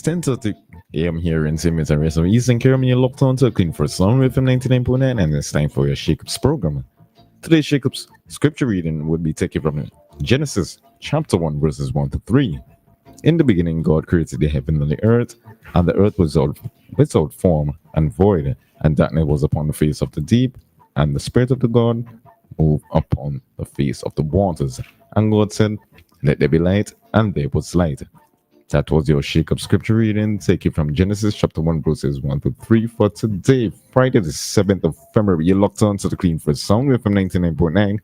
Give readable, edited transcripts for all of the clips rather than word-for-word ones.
10:30 a.m. here in St. and rest of Eastern Caribbean. You're locked on to Clean for Song WEFM 99.9, and it's time for your Shakeups program. Today's Shakeups scripture reading would be taken from Genesis chapter 1, verses 1 to 3. In the beginning, God created the heaven and the earth was without form and void, and darkness was upon the face of the deep, and the Spirit of the God moved upon the face of the waters. And God said, "Let there be light," and there was light. That was your Shake Up scripture reading, taken from Genesis chapter 1, verses 1 to 3 for today, Friday the 7th of February. You're locked on to the Clean First Sound WEFM 99.9.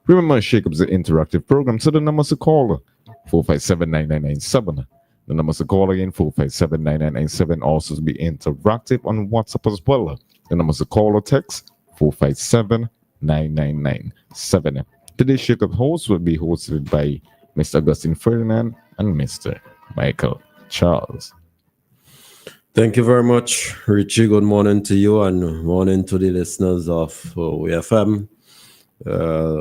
Remember, Shake Up is an interactive program, so the numbers to call 457-9997. The numbers to call again, 457-9997. Also to be interactive on WhatsApp as well. The numbers to call or text, 457-9997. Today's Shake Up host will be hosted by Mr. Augustine Ferdinand and Mr. Michael Charles. Thank you very much, Richie. Good morning to you and morning to the listeners of WEFM.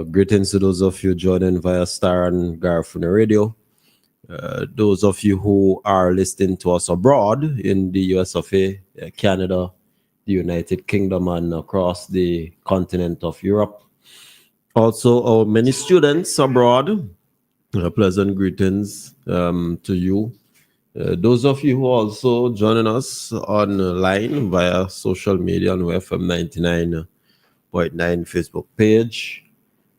Greetings to those of you joining via Star and Garfuna Radio. Those of you who are listening to us abroad in the US of A, Canada, the United Kingdom, and across the continent of Europe. Also, our many students abroad. Pleasant greetings to you. Those of you who are also joining us online via social media on WEFM 99.9 Facebook page.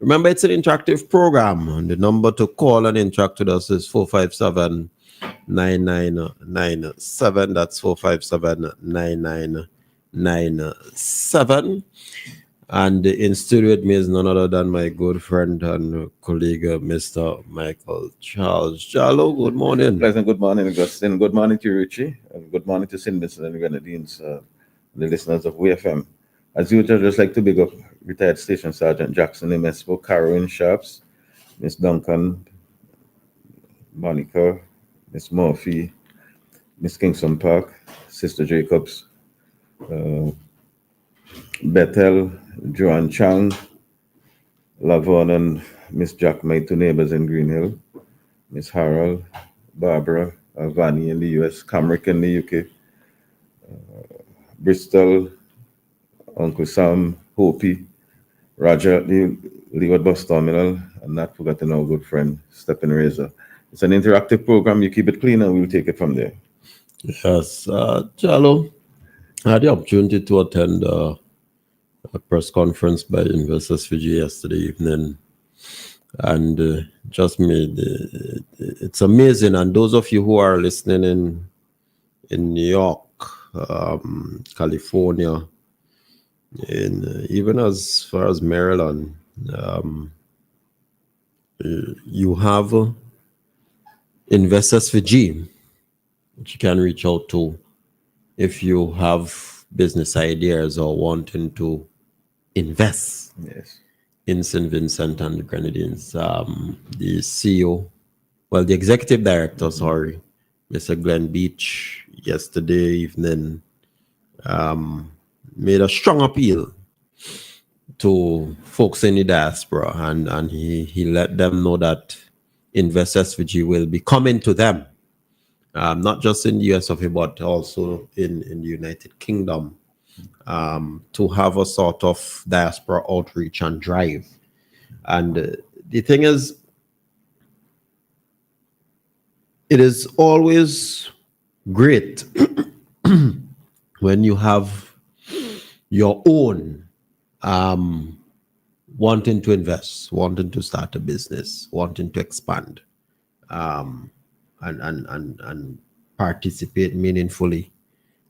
Remember, it's an interactive program, and the number to call and interact with us is 457-9997. That's 457-9997. And in studio with me is none other than my good friend and colleague, Mr. Michael Charles. Jalo, good morning. Pleasant good morning, Augustine. Good morning to you, Richie. And good morning to St. Vincent and Grenadines, the listeners of WEFM. As usual, I'd just like to big up retired Station Sergeant Jackson Emespo, Carolyn Sharps, Miss Duncan, Monica, Miss Murphy, Miss Kingston Park, Sister Jacobs, Bethel, Joanne Chang, Lavon, and Miss Jack, my two neighbors in Green Hill, Miss Harold, Barbara, Vanny in the US, Camrick in the UK, Bristol, Uncle Sam, Hopi, Roger at the Leeward Bus Terminal, and not forgetting our good friend, Stephen Razor. It's an interactive program. You keep it clean and we'll take it from there. Yes, Jalo, I had the opportunity to attend a press conference by Investors Fiji yesterday evening, and just made it's amazing. And those of you who are listening in New York, California, in even as far as Maryland, you have Investors Fiji, which you can reach out to if you have business ideas or wanting to invest in St. Vincent and the Grenadines. The CEO, the executive director, Mr. Glenn Beach, yesterday evening made a strong appeal to folks in the diaspora, and he let them know that Investors Fiji will be coming to them, not just in the US of A, but also in the United Kingdom, to have a sort of diaspora outreach and drive. And the thing is, it is always great when you have your own wanting to invest, wanting to start a business, wanting to expand, and participate meaningfully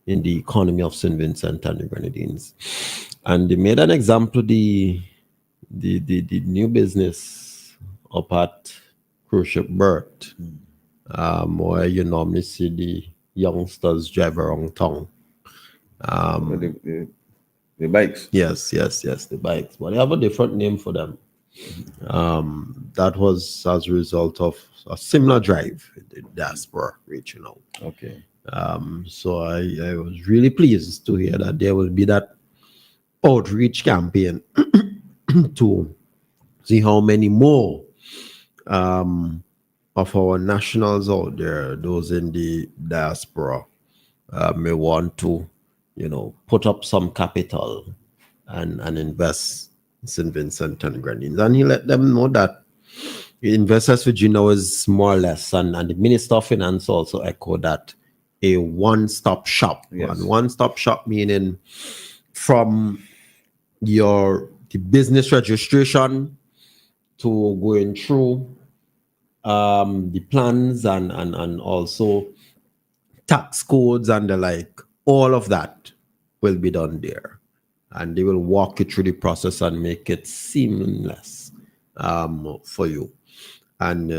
in the economy of St. Vincent and the Grenadines. And they made an example, the new business up at Cruise Ship Bert, where you normally see the youngsters drive around town. The bikes. Yes, the bikes. But they have a different name for them. That was as a result of a similar drive, the diaspora reaching out. Okay. So I was really pleased to hear that there will be that outreach campaign to see how many more of our nationals out there, those in the diaspora, may want to, put up some capital and invest in St. Vincent and Grenadines. And he let them know that Investors Virginia is more or less, and the Minister of Finance also echoed that, a one-stop shop. Yes. And one-stop shop meaning from the business registration to going through the plans and also tax codes and the like, all of that will be done there. And they will walk you through the process and make it seamless for you. And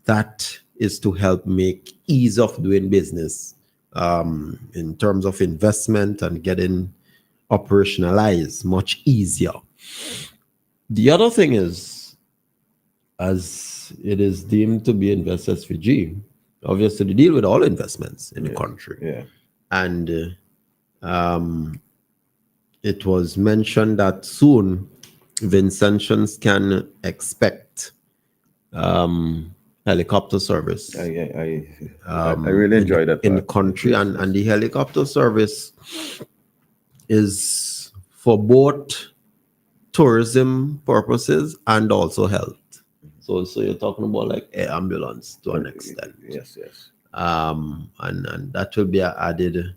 that is to help make ease of doing business in terms of investment and getting operationalized much easier. The other thing is, as it is deemed to be Investors regime, obviously they deal with all investments in the country. Yeah. And it was mentioned that soon Vincentians can expect helicopter service. I really enjoy that in the country, and the helicopter service is for both tourism purposes and also health. So you're talking about like air ambulance to an extent. Yes. And that will be an added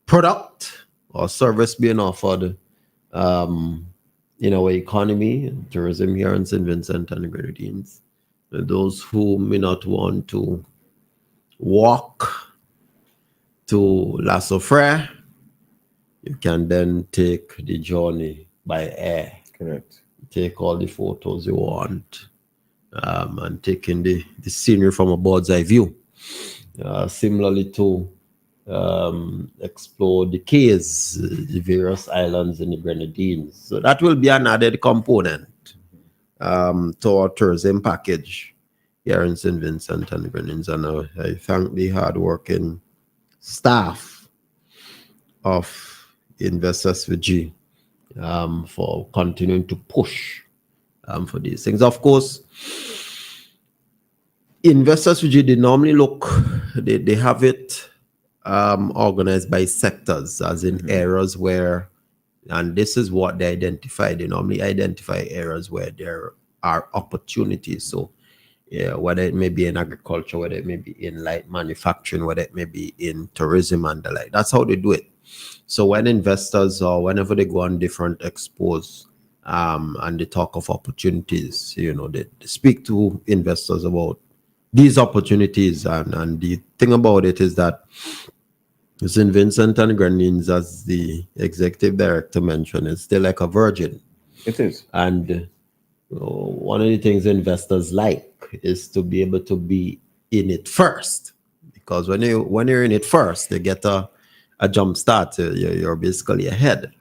product or service being offered in our economy, tourism here in St. Vincent and the Grenadines. Those who may not want to walk to La Soufrière, you can then take the journey by air. Correct. Take all the photos you want and taking the scenery from a bird's eye view. Similarly to explore the cays, the various islands in the Grenadines. So that will be an added component to our tourism package here in St. Vincent and the Grenadines. And I thank the hardworking staff of Investors VG for continuing to push for these things. Of course, Investors VG, they normally they have it organized by sectors, as in areas where, and this is what they identify. They normally identify areas where there are opportunities. So, whether it may be in agriculture, whether it may be in light manufacturing, whether it may be in tourism and the like. That's how they do it. So when investors or whenever they go on different expos and they talk of opportunities, they speak to investors about these opportunities. And the thing about it is that St. Vincent and Grenadines, as the executive director mentioned, is still like a virgin. It is. And one of the things investors like is to be able to be in it first. Because when you're in it first, they get a jump start. You're basically ahead.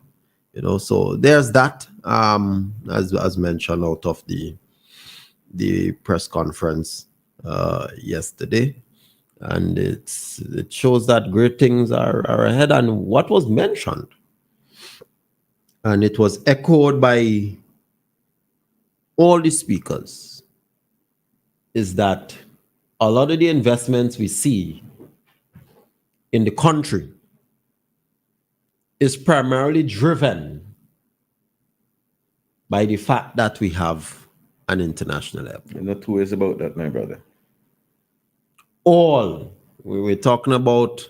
So there's that, as mentioned out of the press conference yesterday. And it shows that great things are ahead. And what was mentioned, and it was echoed by all the speakers, is that a lot of the investments we see in the country is primarily driven by the fact that we have an international airport. No two ways about that, my brother. We were talking about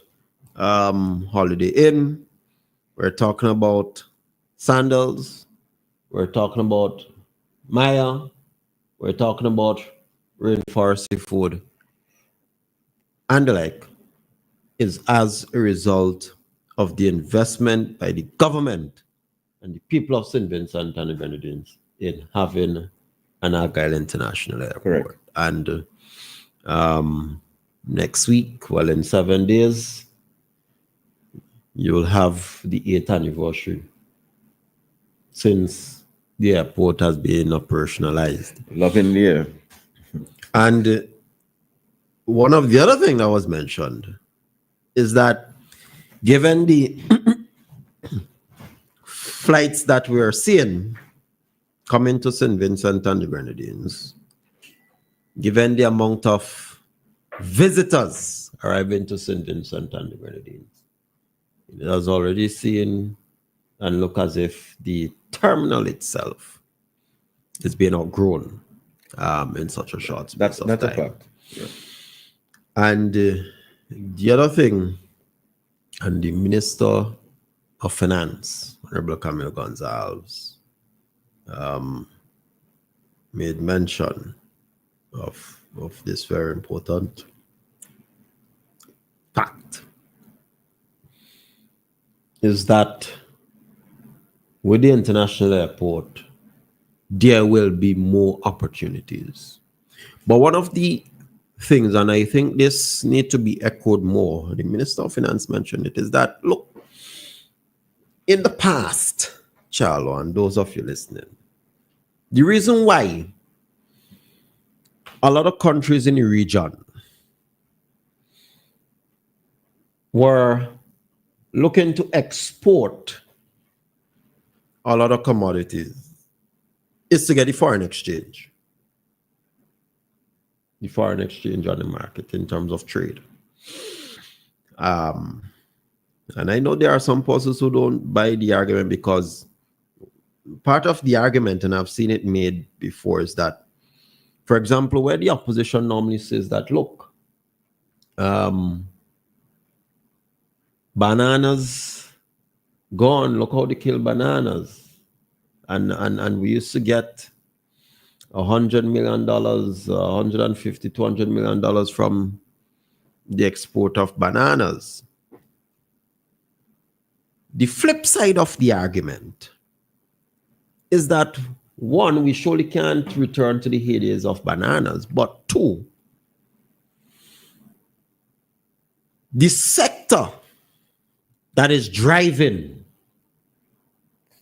Holiday Inn, we're talking about Sandals, we're talking about Maya, we're talking about Rainforest Seafood, and the like, is as a result of the investment by the government and the people of St. Vincent and the Grenadines in having an Argyle International Airport. Correct. And next week, well, in 7 days, you will have the 8th anniversary since the airport has been operationalized. Loving the air. And one of the other things that was mentioned is that given the flights that we are seeing coming to St. Vincent and the Grenadines, given the amount of visitors arriving to St. Vincent and the Grenadines, it has already seen and look as if the terminal itself is being outgrown in such a short space of time. That's a fact. Yeah. And the other thing, and the Minister of Finance, Honorable Camilo Gonzalez, made mention of this very important fact, is that with the international airport, there will be more opportunities. But one of the things, and I think this needs to be echoed more, the Minister of Finance mentioned it, is that, look, in the past, Charlo, and those of you listening, the reason why a lot of countries in the region were looking to export a lot of commodities is to get the foreign exchange. The foreign exchange on the market in terms of trade. And I know there are some persons who don't buy the argument, because part of the argument, and I've seen it made before, is that, for example, where the opposition normally says that, look, bananas gone, look how they kill bananas. And we used to get $100 million, $150, $200 million from the export of bananas. The flip side of the argument is that, one, we surely can't return to the heydays of bananas, but two, the sector that is driving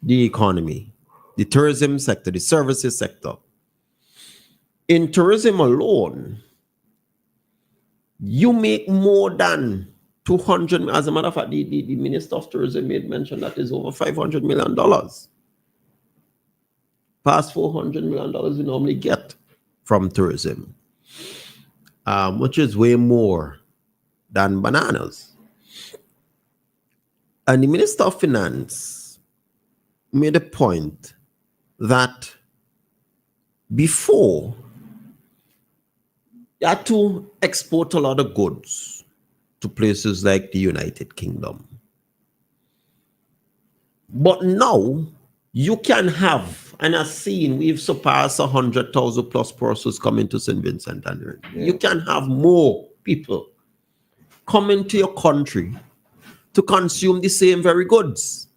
the economy, the tourism sector, the services sector. In tourism alone, you make more than 200, as a matter of fact, the Minister of Tourism made mention that is over $500 million. Past $400 million we normally get from tourism, which is way more than bananas. And the Minister of Finance made a point that before, you had to export a lot of goods to places like the United Kingdom. But now you can have, and I've seen we've surpassed 100,000 plus persons coming to St. Vincent and Grenadines. Yeah. You can have more people coming to your country to consume the same very goods.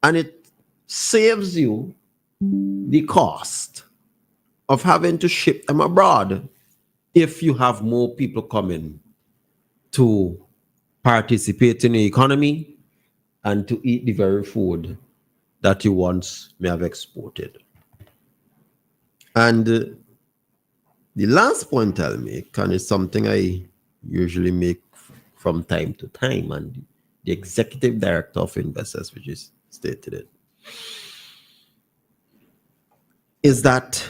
And it saves you the cost of having to ship them abroad if you have more people coming to participate in the economy and to eat the very food that you once may have exported. And the last point I'll make, and it's something I usually make from time to time, and the executive director of Investors, which is stated it, is that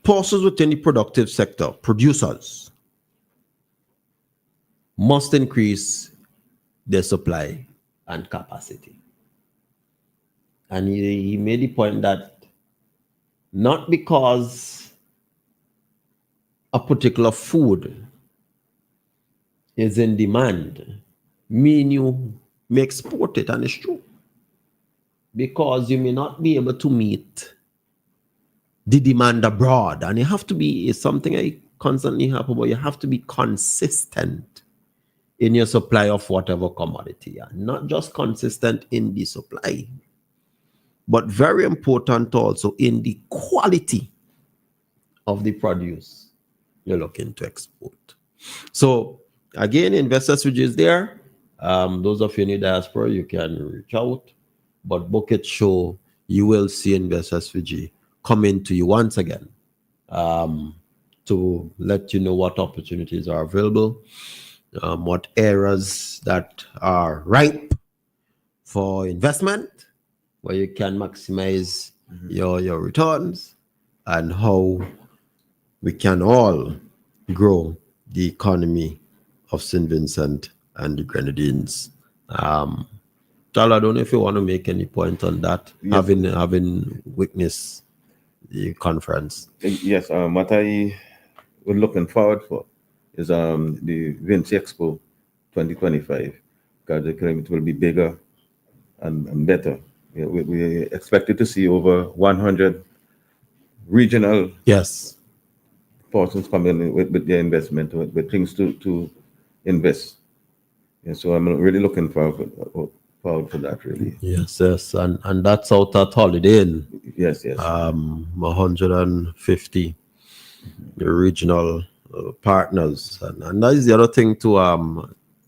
persons within the productive sector, producers, must increase their supply and capacity. And he made the point that not because a particular food is in demand, mean you may export it, and it's true. Because you may not be able to meet the demand abroad. And you have to be, it's something I constantly have about, you have to be consistent in your supply of whatever commodity. And not just consistent in the supply, but very important also in the quality of the produce you're looking to export. So again, Investors which is there. Those of you in the diaspora, you can reach out. But Bucket Show, you will see Investors Fiji coming to you once again to let you know what opportunities are available, what areas that are ripe for investment, where you can maximize your returns, and how we can all grow the economy of St. Vincent and the Grenadines. Charles, I don't know if you want to make any point on that, Yes. having witnessed the conference. Yes, what I was looking forward for is the Vinci Expo 2025, because it will be bigger and better. We expected to see over 100 regional Yes. persons coming in with their investment, with things to invest. And so I'm really looking forward for that, really. Yes, and that's out at Holiday Inn. Yes. 150 regional partners, and that is the other thing too.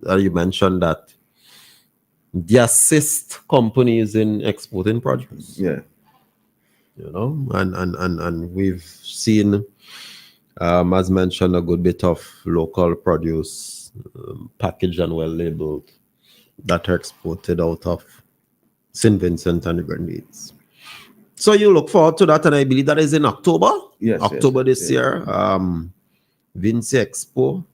That you mentioned, that they assist companies in exporting produce. Yeah. And we've seen, as mentioned, a good bit of local produce, packaged and well labeled, that are exported out of St. Vincent and the Grenadines. So you look forward to that, and I believe that is in October. Yes. October this yes. year. Vinci Expo,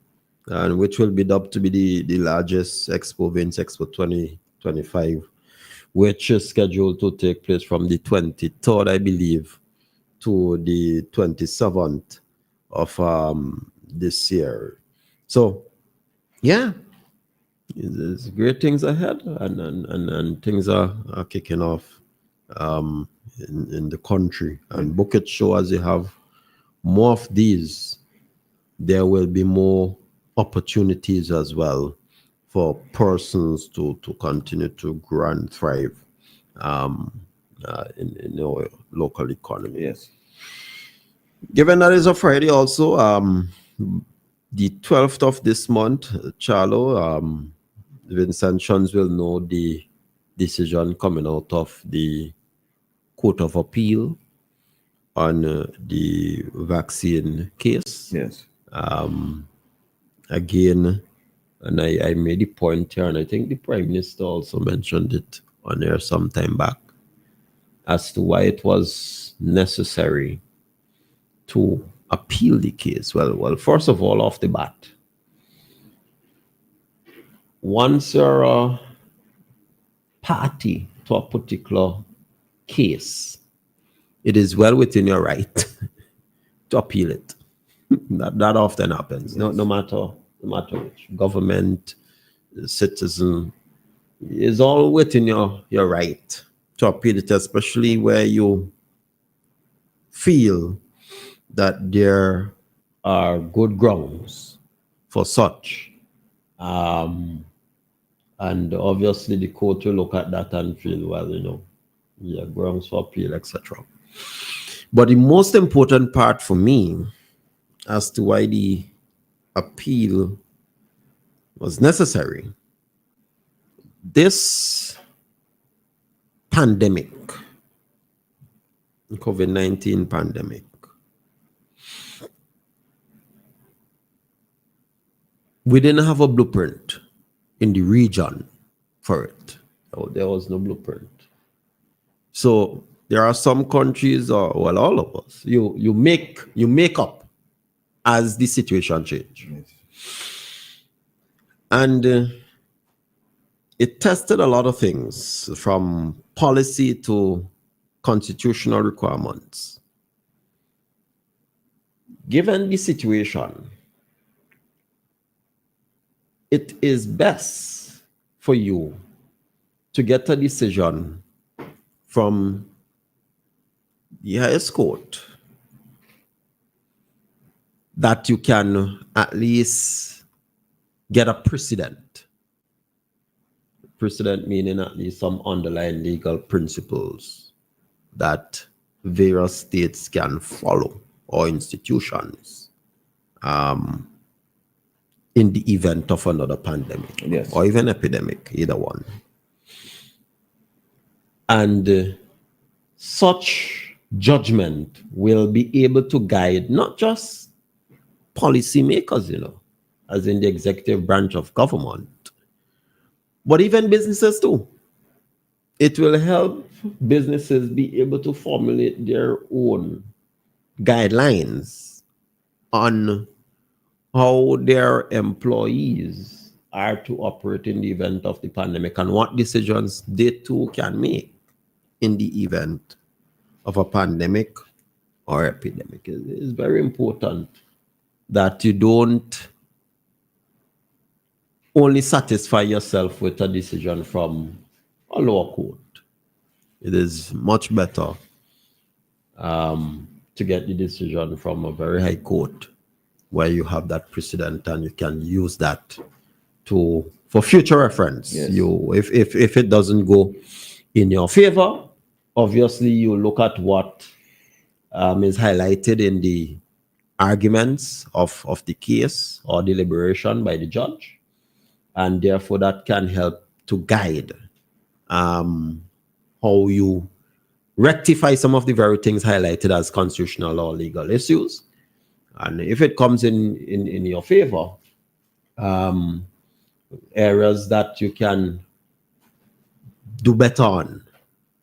and which will be dubbed to be the largest expo, Vinci Expo 2025, which is scheduled to take place from the 23rd, I believe, to the 27th of this year. So, yeah, there's great things ahead, and things are kicking off in the country. And book it show, as you have more of these, there will be more opportunities as well for persons to continue to grow and thrive in our local economy. Yes. Given that is a Friday also, the 12th of this month, Charlo, Vincentians will know the decision coming out of the Court of Appeal on the vaccine case. Yes. Again, and I made a point here, and I think the Prime Minister also mentioned it on air some time back, as to why it was necessary to appeal the case. Well, first of all, off the bat, once you're a party to a particular case, it is well within your right to appeal it. That often happens. Yes. No matter which government, citizen, is all within your right to appeal it, especially where you feel that there are good grounds for such. And obviously the court will look at that and feel, well, yeah, grounds for appeal, etc. But the most important part for me as to why the appeal was necessary, this pandemic, COVID-19 pandemic, we didn't have a blueprint in the region for it. There was no blueprint. So there are some countries, or well, all of us, you make up as the situation changes. Yes. And it tested a lot of things, from policy to constitutional requirements. Given the situation, it is best for you to get a decision from the highest court that you can at least get a precedent. Precedent meaning at least some underlying legal principles that various states can follow, or institutions, in the event of another pandemic. Yes. Or even epidemic, either one. And such judgment will be able to guide not just policymakers, as in the executive branch of government, but even businesses too. It will help businesses be able to formulate their own guidelines on how their employees are to operate in the event of the pandemic and what decisions they too can make in the event of a pandemic or epidemic. It's very important that you don't only satisfy yourself with a decision from a lower court. It is much better to get the decision from a very high court where you have that precedent and you can use that for future reference. Yes. If it doesn't go in your favor, obviously you look at what is highlighted in the arguments of the case or deliberation by the judge, and therefore that can help to guide how you rectify some of the very things highlighted as constitutional or legal issues. And if it comes in your favor, areas that you can do better on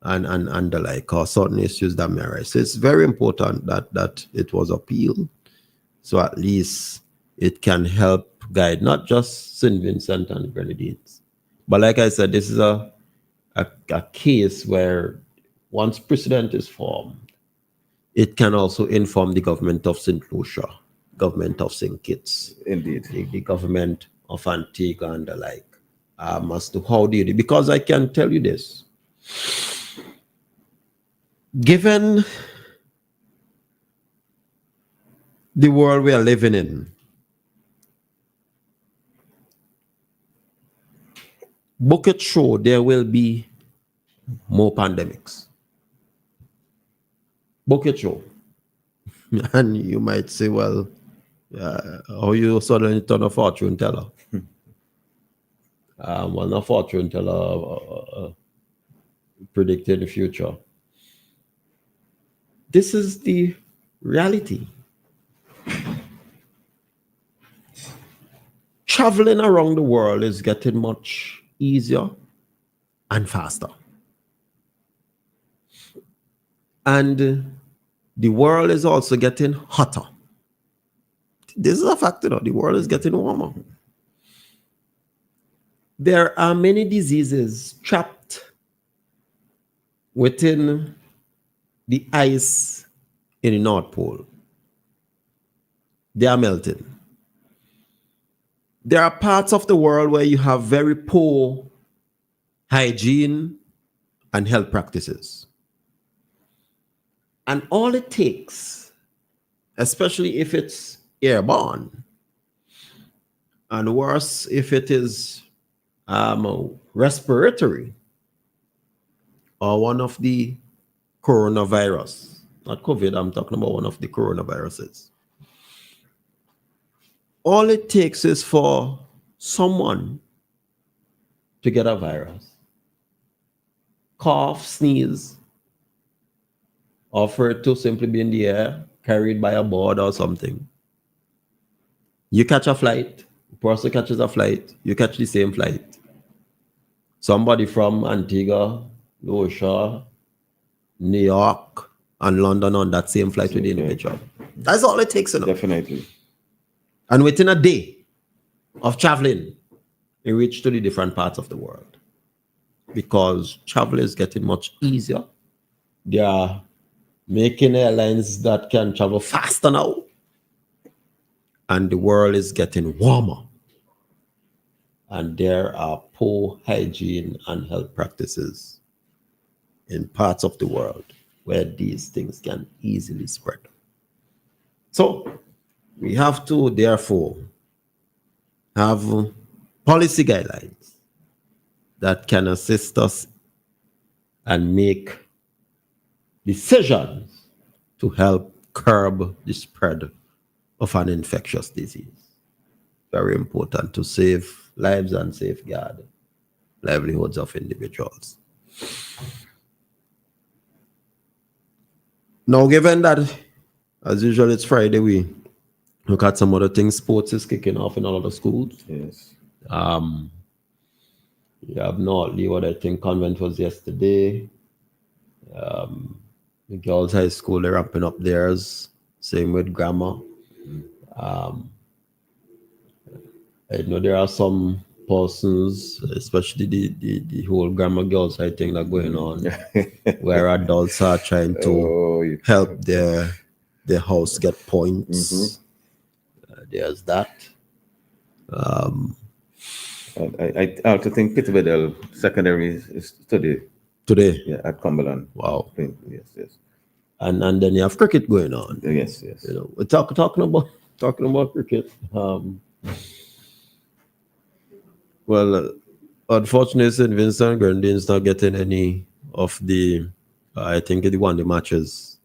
and the like, or certain issues that may arise. So it's very important that it was appealed. So at least it can help guide not just St. Vincent and Grenadines. But like I said, this is a case where once precedent is formed, it can also inform the government of St. Lucia, government of St. Kitts, Indeed. the government of Antigua and the like, as to how they do. Because I can tell you this, given the world we are living in, book it show there will be more pandemics. Book it show. And you might say, well, how you suddenly turn a fortune teller? Well, not fortune teller predicting the future. This is the reality. Traveling around the world is getting much easier and faster. And the world is also getting hotter. This is a fact, the world is getting warmer. There are many diseases trapped within the ice in the North Pole. They are melting. There are parts of the world where you have very poor hygiene and health practices. And all it takes, especially if it's airborne, and worse if it is respiratory or one of the coronavirus, not COVID, I'm talking about one of the coronaviruses. All it takes is for someone to get a virus, cough, sneeze, or for it to simply be in the air, carried by a board or something. You catch a flight, the person catches a flight, you catch the same flight. Somebody from Antigua, Lucia, New York, and London on that same flight with the individual. That's all it takes. Definitely. And within a day of traveling, you reach to the different parts of the world. Because travel is getting much easier. They are making airlines that can travel faster now. And the world is getting warmer. And there are poor hygiene and health practices in parts of the world where these things can easily spread. So we have to, therefore, have policy guidelines that can assist us and make decisions to help curb the spread of an infectious disease. Very important to save lives and safeguard livelihoods of individuals. Now, given that, as usual, it's Friday, we look at some other things. Sports is kicking off in a lot of schools. Yes. You have Nortley, what I think convent was yesterday. The girls' high school, they're ramping up theirs. Same with grammar. I know there are some persons, especially the whole grammar girls, I think, that going on, where adults are trying to help their house get points. There's that. I also think Pittsburgh secondary is today. Today. Yeah, at Cumberland. Wow. Yes. And then you have cricket going on. Yes. You know, we're talking about cricket. Well, unfortunately, St. Vincent Grenadines not getting any of the. I think they won the matches,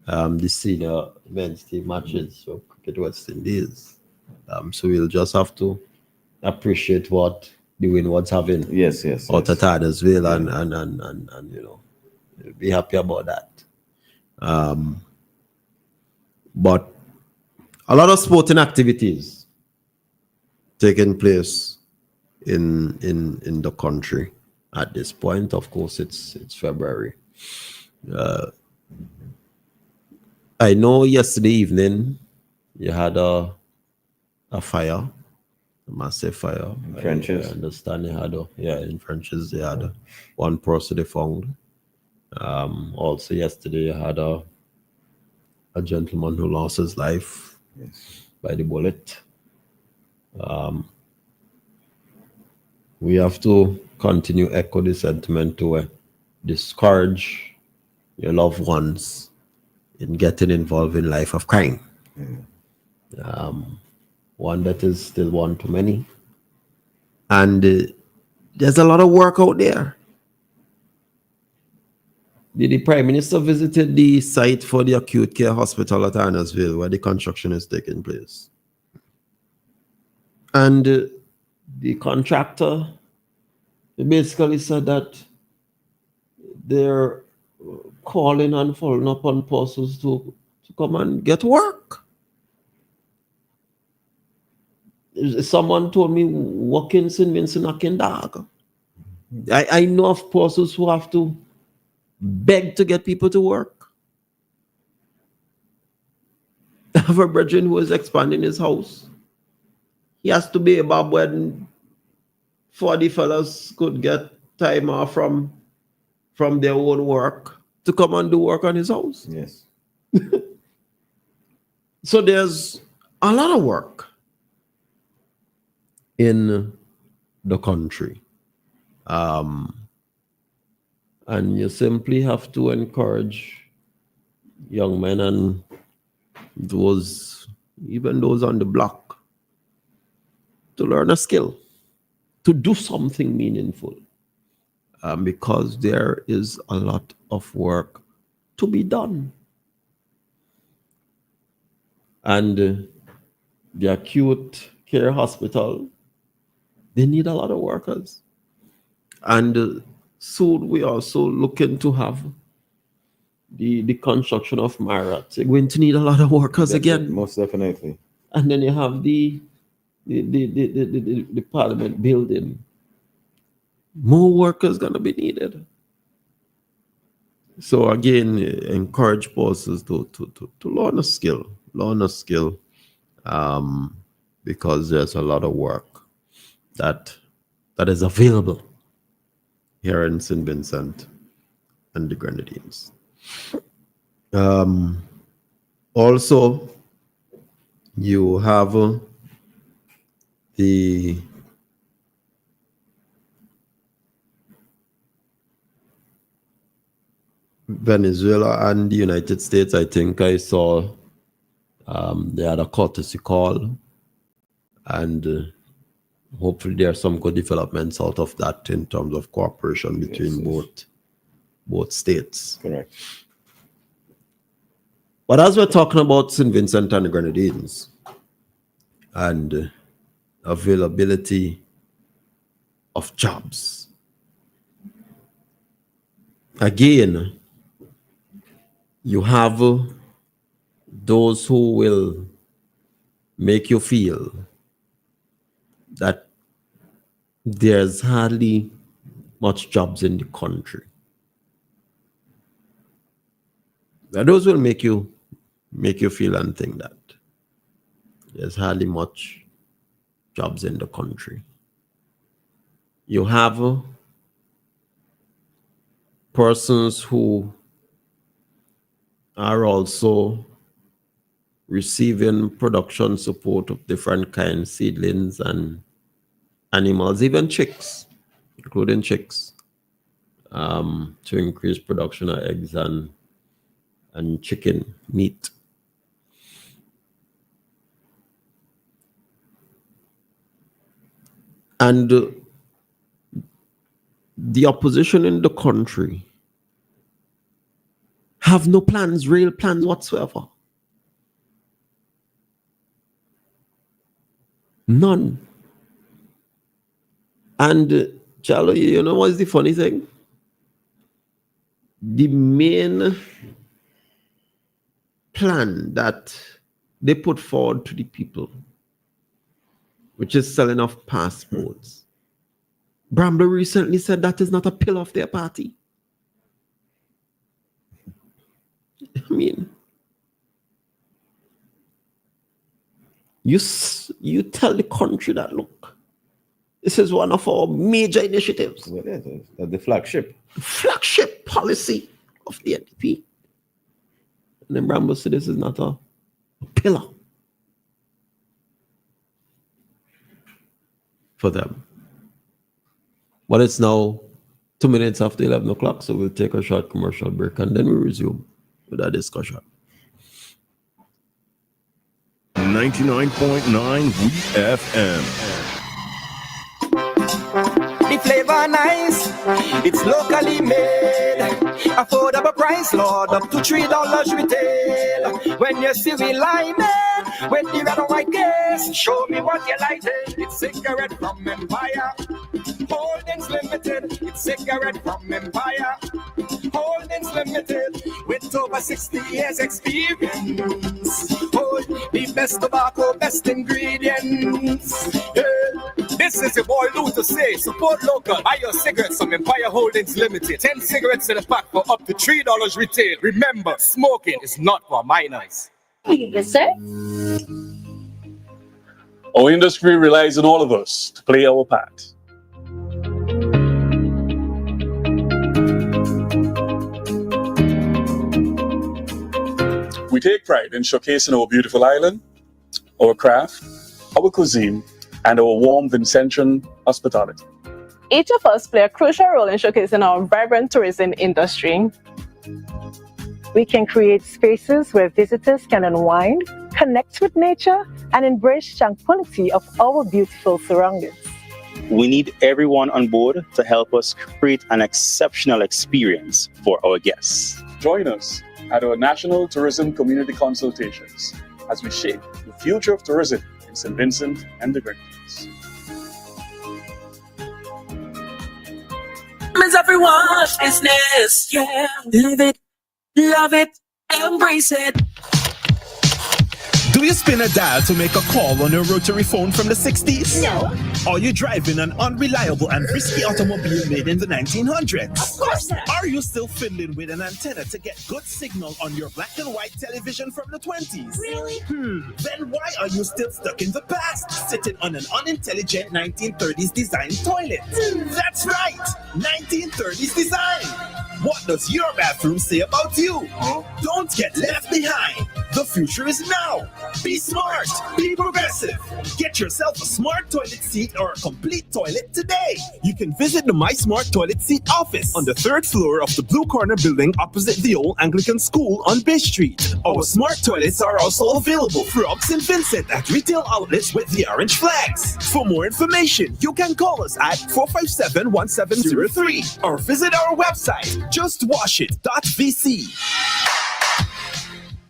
the senior men's team matches for Cricket West Indies. So we'll just have to appreciate what the Windwards having. Yes. Out at Huddersfield and you know, be happy about that. But a lot of sporting activities taking place in the country at this point. Of course, it's February. I know yesterday evening you had a fire, a massive fire. In Frenches. I understand they had in Frenches they had one person they found. Also yesterday you had a gentleman who lost his life by the bullet. We have to continue echo the sentiment to discourage your loved ones in getting involved in life of crime. One that is still one too many. And there's a lot of work out there. The Prime Minister visited the site for the acute care hospital at Arnersville, where the construction is taking place. And the contractor basically said that they're calling and following up on persons to come and get work. Someone told me working St. Vincent knocking dog. I know of persons who have to beg to get people to work. I have a brother who is expanding his house. He has to be about when 40 fellas could get time off from their own work to come and do work on his house. Yes. So there's a lot of work in the country. And you simply have to encourage young men and even those on the block, to learn a skill, to do something meaningful, because there is a lot of work to be done. And the acute care hospital, they need a lot of workers. And soon we also looking to have the construction of Myrat. They're going to need a lot of workers again. Most definitely. And then you have the Parliament building. More workers gonna be needed. So again, encourage persons to learn a skill, because there's a lot of work that is available here in St. Vincent and the Grenadines. Also, you have the Venezuela and the United States. I think I saw they had a courtesy call, and hopefully there are some good developments out of that in terms of cooperation between both states. Correct. But as we're talking about St. Vincent and the Grenadines and availability of jobs, again, you have those who will make you feel that there's hardly much jobs in the country. Those will make you make you feel and think that there's hardly much jobs in the country. You have persons who are also receiving production support of different kinds, seedlings and animals, even chicks, including chicks, to increase production of eggs and chicken meat. And the opposition in the country have no plans, real plans whatsoever. None. And Charlo, you know what's the funny thing? The main plan that they put forward to the people, which is selling off passports, Bramble recently said that is not a pillar of their party. I mean, you tell the country that, look, this is one of our major initiatives. Well, yes, the flagship. Flagship policy of the NDP. And then Bramble said this is not a pillar for them. But it's now 2 minutes after 11 o'clock, so we'll take a short commercial break and then we'll resume with our discussion. 99.9 WEFM. The flavor nice, it's locally made. Affordable price, Lord, up to $3 retail. When you see we line it, with the red and white case, show me what you like it. It's cigarette from Empire. Holdings Limited, it's cigarette from Empire. Holdings Limited, with over 60 years experience. Hold the best tobacco, best ingredients. Yeah. This is your boy Lou to say, support local, buy your cigarettes from Empire Holdings Limited. 10 cigarettes in a pack for up to $3 retail. Remember, smoking is not for minors. Yes, sir. Our industry relies on all of us to play our part. We take pride in showcasing our beautiful island, our craft, our cuisine, and our warm Vincentian hospitality. Each of us play a crucial role in showcasing our vibrant tourism industry. We can create spaces where visitors can unwind, connect with nature, and embrace tranquility of our beautiful surroundings. We need everyone on board to help us create an exceptional experience for our guests. Join us at our National Tourism Community Consultations as we shape the future of tourism in St. Vincent and the Grenadines. It's everyone's business, yeah. Live it, love it, embrace it. Do you spin a dial to make a call on a rotary phone from the 60s? No. Are you driving an unreliable and risky automobile made in the 1900s? Of course not. Are you still fiddling with an antenna to get good signal on your black and white television from the 20s? Really? Then why are you still stuck in the past, sitting on an unintelligent 1930s design toilet? That's right, 1930s design. What does your bathroom say about you? Don't get left behind. The future is now. Be smart. Be progressive. Get yourself a smart toilet seat or a complete toilet today. You can visit the My Smart Toilet Seat office on the 3rd floor of the Blue Corner building opposite the old Anglican School on Bay Street. Our smart toilets are also available throughout St. Vincent at retail outlets with the orange flags. For more information, you can call us at 457-1703 or visit our website, justwashit.vc.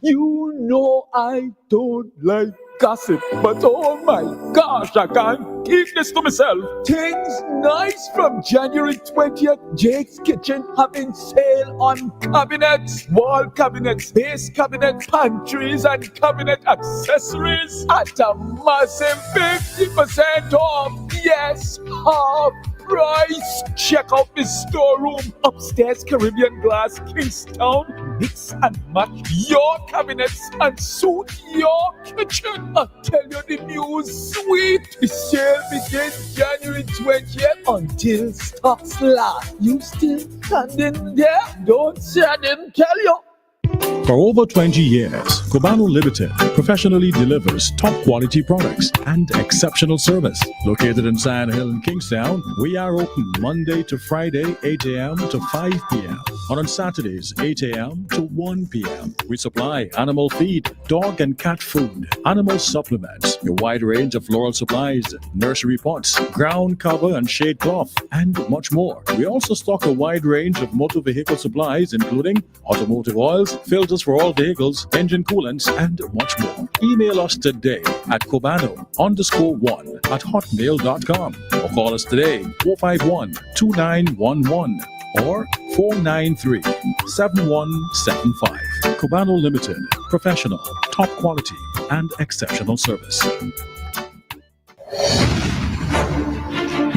You know I don't like gossip, but oh my gosh, I can't keep this to myself. Things nice from January 20th. Jake's Kitchen having sale on cabinets, wall cabinets, base cabinet, pantries, and cabinet accessories at a massive 50% off. Yes, half price. Check out the storeroom upstairs, Caribbean Glass, Kingstown. mix and match your cabinets and suit your kitchen. I tell you, the news sweet. The sale begins January 20th until stocks last. You still standing there? Don't say I didn't tell you. For over 20 years, Cubano Limited professionally delivers top quality products and exceptional service. Located in Sand Hill in Kingstown, we are open Monday to Friday, 8 a.m. to 5 p.m. and on Saturdays, 8 a.m. to 1 p.m. We supply animal feed, dog and cat food, animal supplements, a wide range of floral supplies, nursery pots, ground cover and shade cloth, and much more. We also stock a wide range of motor vehicle supplies, including automotive oils, filters for all vehicles, engine coolants, and much more. Email us today at cubano_1@hotmail.com or call us today 451-2911 or 493-7175. Cubano Limited, professional, top quality, and exceptional service.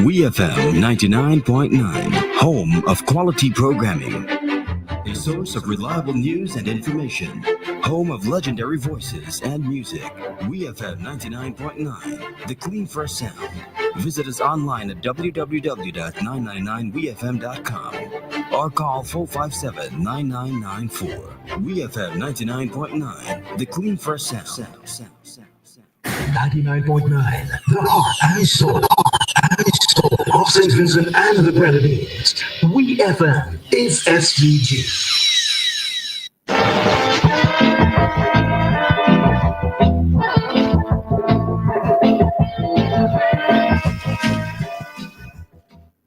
WEFM 99.9, home of quality programming. A source of reliable news and information. Home of legendary voices and music. WEFM 99.9, the clean first sound. Visit us online at www.999wefm.com or call 457-9994. WEFM 99.9, the clean first sound. 99.9, the heart and soul of St. Vincent and the Grenadines. WEFM is SVG.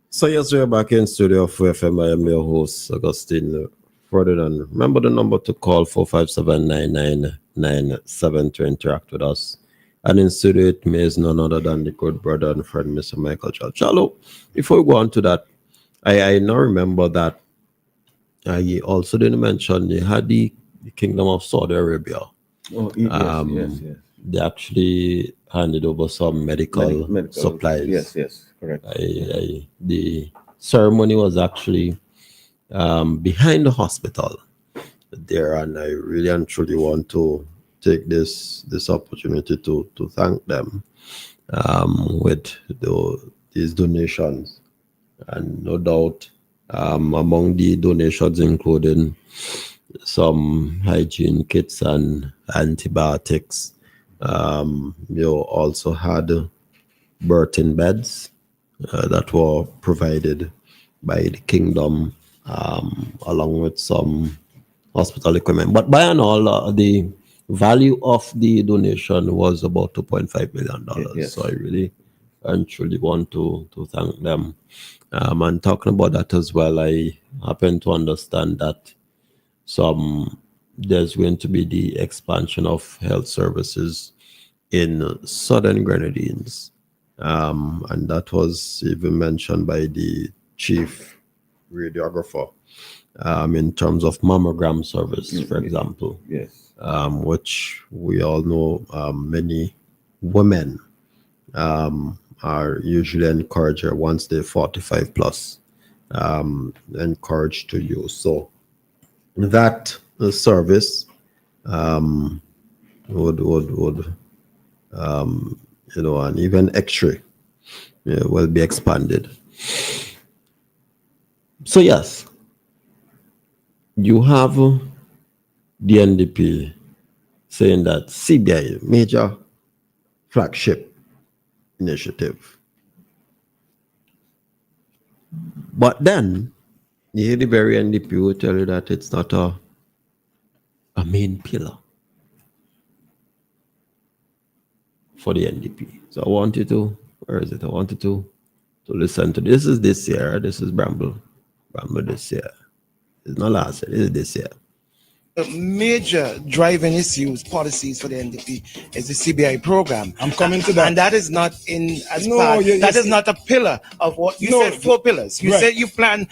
So yes, we're back in studio of WEFM. I am your host, Augustine Ferdinand. Remember the number to call 457-9997 to interact with us. And in studio, it is none other than the good brother and friend, Mr. Michael Chalo. Before we go on to that, I now remember that I also didn't mention they had the Kingdom of Saudi Arabia. Oh, yes. They actually handed over some medical supplies. Yes, correct. The ceremony was actually behind the hospital there, and I really and truly want to take this opportunity to thank them with these donations. And no doubt among the donations including some hygiene kits and antibiotics. You also had birthing beds that were provided by the kingdom, along with some hospital equipment. But by and all, the value of the donation was about $2.5 million. Yes. So I really and truly want to thank them. And talking about that as well, I happen to understand that there's going to be the expansion of health services in Southern Grenadines. And that was even mentioned by the chief radiographer in terms of mammogram service, for example. Yes. Which we all know many women are usually encouraged once they're 45 plus, encouraged to use. So that service would and even X-ray will be expanded. So yes, you have the NDP saying that CBI, major flagship initiative. But then, you hear the very NDP will tell you that it's not a main pillar for the NDP. So I want you to, I want you to listen to this. Is this year, this is Bramble this year. It's not last year, this is this year. The major driving issues, policies for the NDP is the CBI program. I'm coming to that. And that is not that is not a pillar of what you said, 4 pillars. You said you plan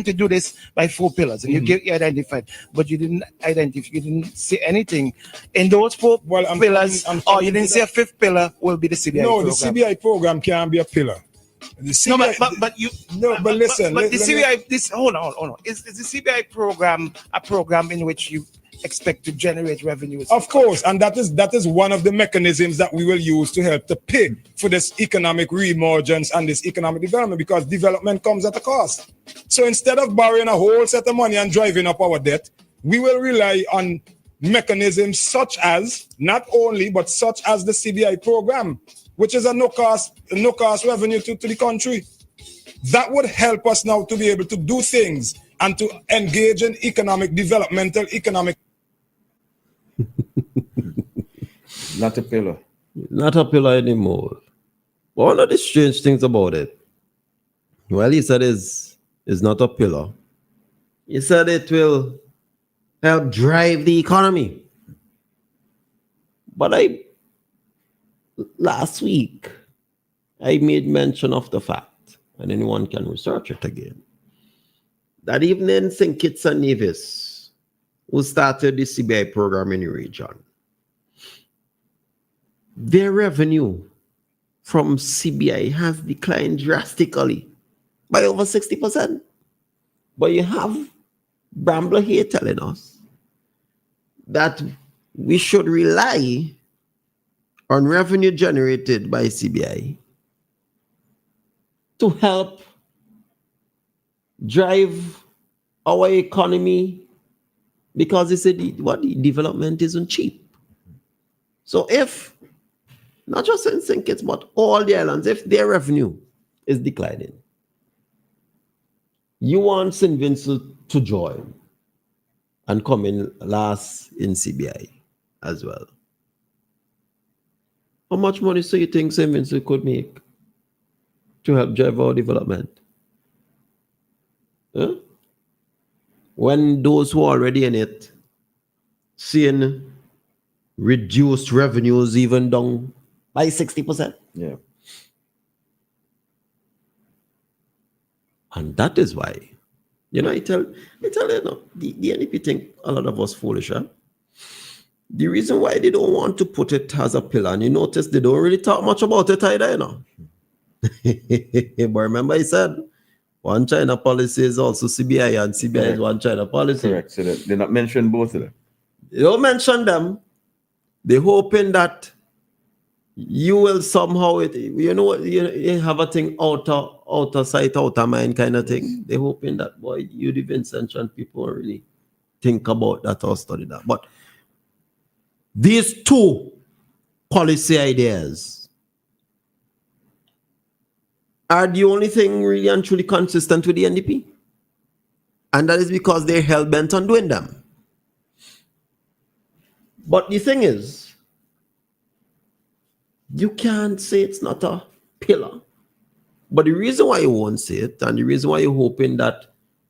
to do this by 4 pillars, and you identified, but you didn't identify, you didn't say anything in those 4 pillars, or you didn't say a 5th pillar will be the CBI program. No, the CBI program can't be a pillar. The CBI, but the CBI. Hold on. Is the CBI program a program in which you expect to generate revenues? Of course, and that is one of the mechanisms that we will use to help to pay for this economic reemergence and this economic development, because development comes at a cost. So instead of borrowing a whole set of money and driving up our debt, we will rely on mechanisms such as, not only, but such as the CBI program, which is a no-cost revenue to the country. That would help us now to be able to do things and to engage in economic. Not a pillar. Not a pillar anymore. One of the strange things about it, well, he said is not a pillar. He said it will help drive the economy. But last week, I made mention of the fact, and anyone can research it again, that even in St. Kitts and Nevis, who started the CBI program in the region, their revenue from CBI has declined drastically by over 60%. But you have Brambler here telling us that we should rely on revenue generated by CBI to help drive our economy, because they said the development isn't cheap. So if, not just in St. Kitts, but all the islands, if their revenue is declining, you want St. Vincent to join and come in last in CBI as well. How much money do you think St. Vincent could make to help drive our development? Huh? When those who are already in it seeing reduced revenues even down by 60%. Yeah. And that is why, I tell you, the NDP think a lot of us foolish, huh? The reason why they don't want to put it as a pillar, and you notice they don't really talk much about it either, But remember I said, one China policy is also CBI, and CBI is one China policy. Correct. So they not mention both of them. They don't mention them. They're hoping that you will somehow, you have a thing outer sight, outer mind kind of thing. They're hoping that, boy, you the Vincentian people really think about that or study that. But these two policy ideas are the only thing really and truly consistent with the NDP. And that is because they're hell-bent on doing them. But the thing is, you can't say it's not a pillar. But the reason why you won't say it, and the reason why you're hoping that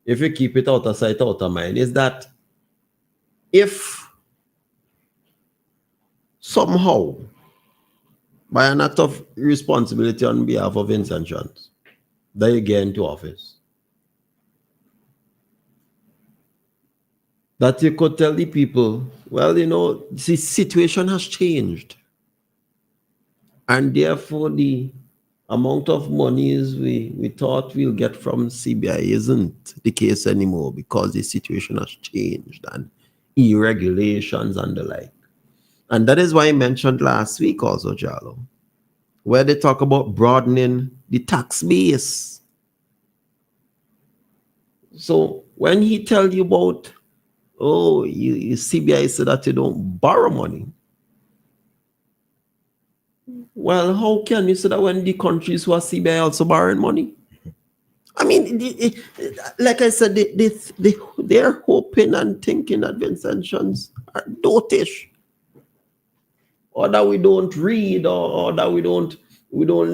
if you keep it out of sight, out of mind, is that if somehow, by an act of responsibility on behalf of Vincentians, that you get into office, that you could tell the people, well, the situation has changed. And therefore, the amount of monies we thought we'll get from CBI isn't the case anymore, because the situation has changed and regulations and the like. And that is why I mentioned last week also, Jalo, where they talk about broadening the tax base. So when he tell you about, you CBI said that you don't borrow money, well, how can you say that when the countries who are CBI also borrowing money? I mean, like I said, they're hoping and thinking that Vincentians are dotish, or that we don't read, or that we don't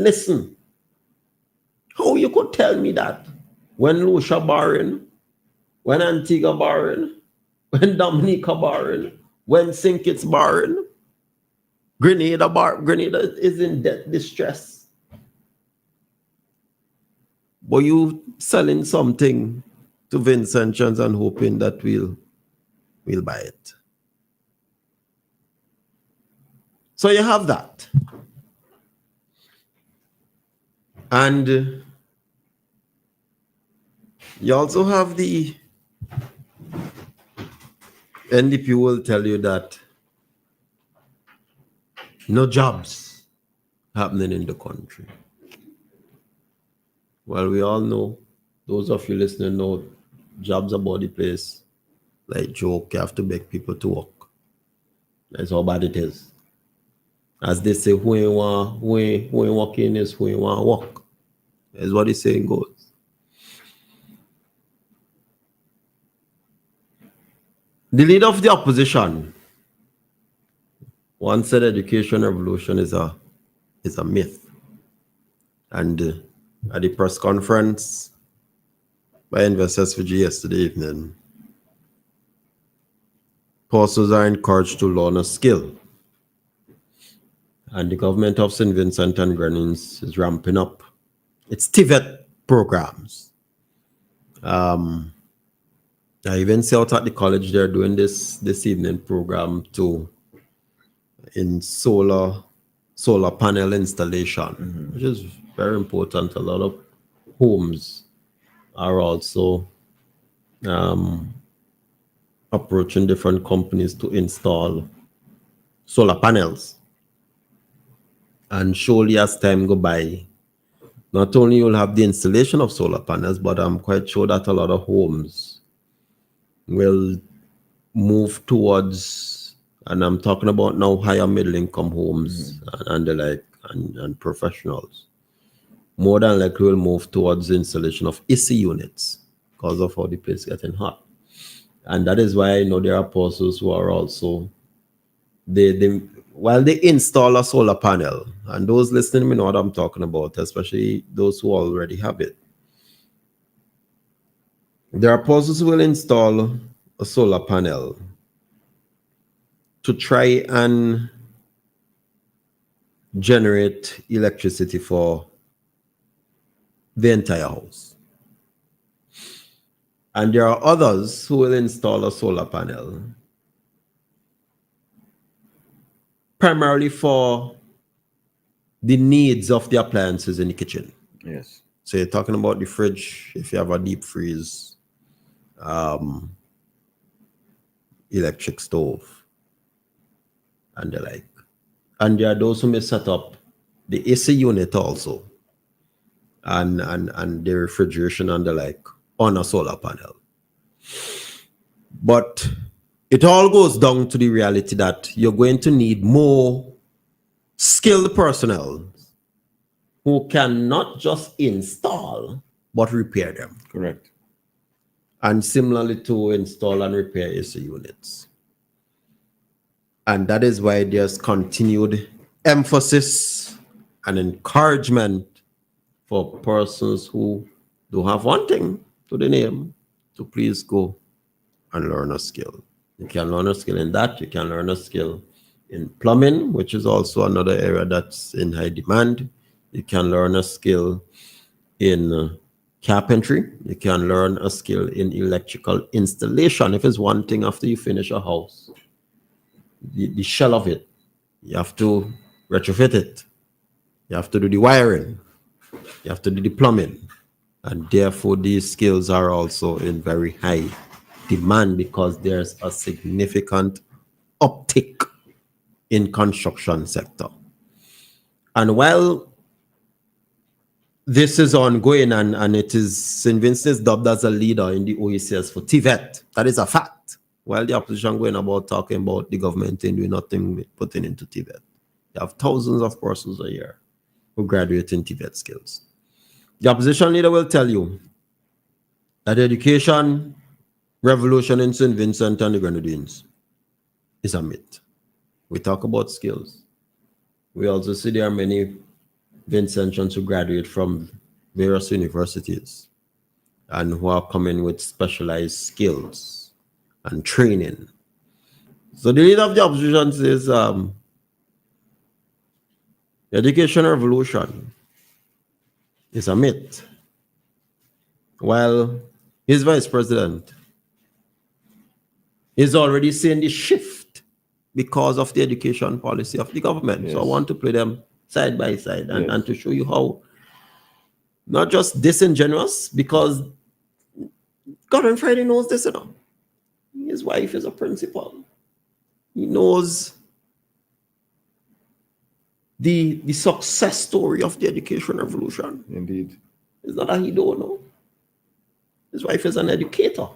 listen. How you could tell me that when Lucia borrowing, when Antigua borrowing, when Dominica borrowing, when St. Kitts borrowing, Grenada is in debt distress, but you selling something to Vincentians and hoping that we'll buy it. So you have that. And you also have the NDP will tell you that no jobs happening in the country. Well, we all know, those of you listening know, jobs about the place. Like joke, you have to beg people to work. That's how bad it is. As they say, who ain't working is who ain't want work. That's what the saying goes. The leader of the opposition once said education revolution is a myth. And at the press conference by Investors Fiji yesterday evening, persons are encouraged to learn a skill. And the government of St. Vincent and Grenadines is ramping up its TVET programs. I even see out at the college they're doing this evening program in solar panel installation, which is very important. A lot of homes are also approaching different companies to install solar panels. And surely as time go by, not only you'll have the installation of solar panels, but I'm quite sure that a lot of homes will move towards, and I'm talking about now higher middle income homes and the like, and professionals, more than likely will move towards the installation of AC units because of how the place is getting hot. And that is why I know there are persons who are also, while they install a solar panel, and those listening may know what I'm talking about, especially those who already have it. There are persons who will install a solar panel to try and generate electricity for the entire house. And there are others who will install a solar panel primarily for the needs of the appliances in the kitchen. Yes. So you're talking about the fridge, if you have a deep freeze, electric stove, and the like. And there are those who may set up the AC unit also, and the refrigeration and the like on a solar panel. But it all goes down to the reality that you're going to need more skilled personnel who can not just install, but repair them. Correct. And similarly to install and repair AC units. And that is why there's continued emphasis and encouragement for persons who do have one thing to the name to please go and learn a skill. You can learn a skill in that. You can learn a skill in plumbing, which is also another area that's in high demand. You can learn a skill in carpentry. You can learn a skill in electrical installation. If it's one thing after you finish a house, the shell of it, you have to retrofit it. You have to do the wiring. You have to do the plumbing. And therefore, these skills are also in very high demand because there's a significant uptick in construction sector. And while this is ongoing and it is St. Vincent is dubbed as a leader in the OECS for TVET, that is a fact. While the opposition going about talking about the government and doing nothing with putting into TVET. You have thousands of persons a year who graduate in TVET skills. The opposition leader will tell you that education revolution in St. Vincent and the Grenadines is a myth. We talk about skills. We also see there are many Vincentians who graduate from various universities and who are coming with specialized skills and training. So the leader of the opposition says the education revolution is a myth. While his vice president is already seeing the shift because of the education policy of the government. Yes. So I want to play them side by side and to show you how not just disingenuous, because Gordon Friday knows this, you know. His wife is a principal. He knows the success story of the education revolution. Indeed. It's not that he don't know. His wife is an educator.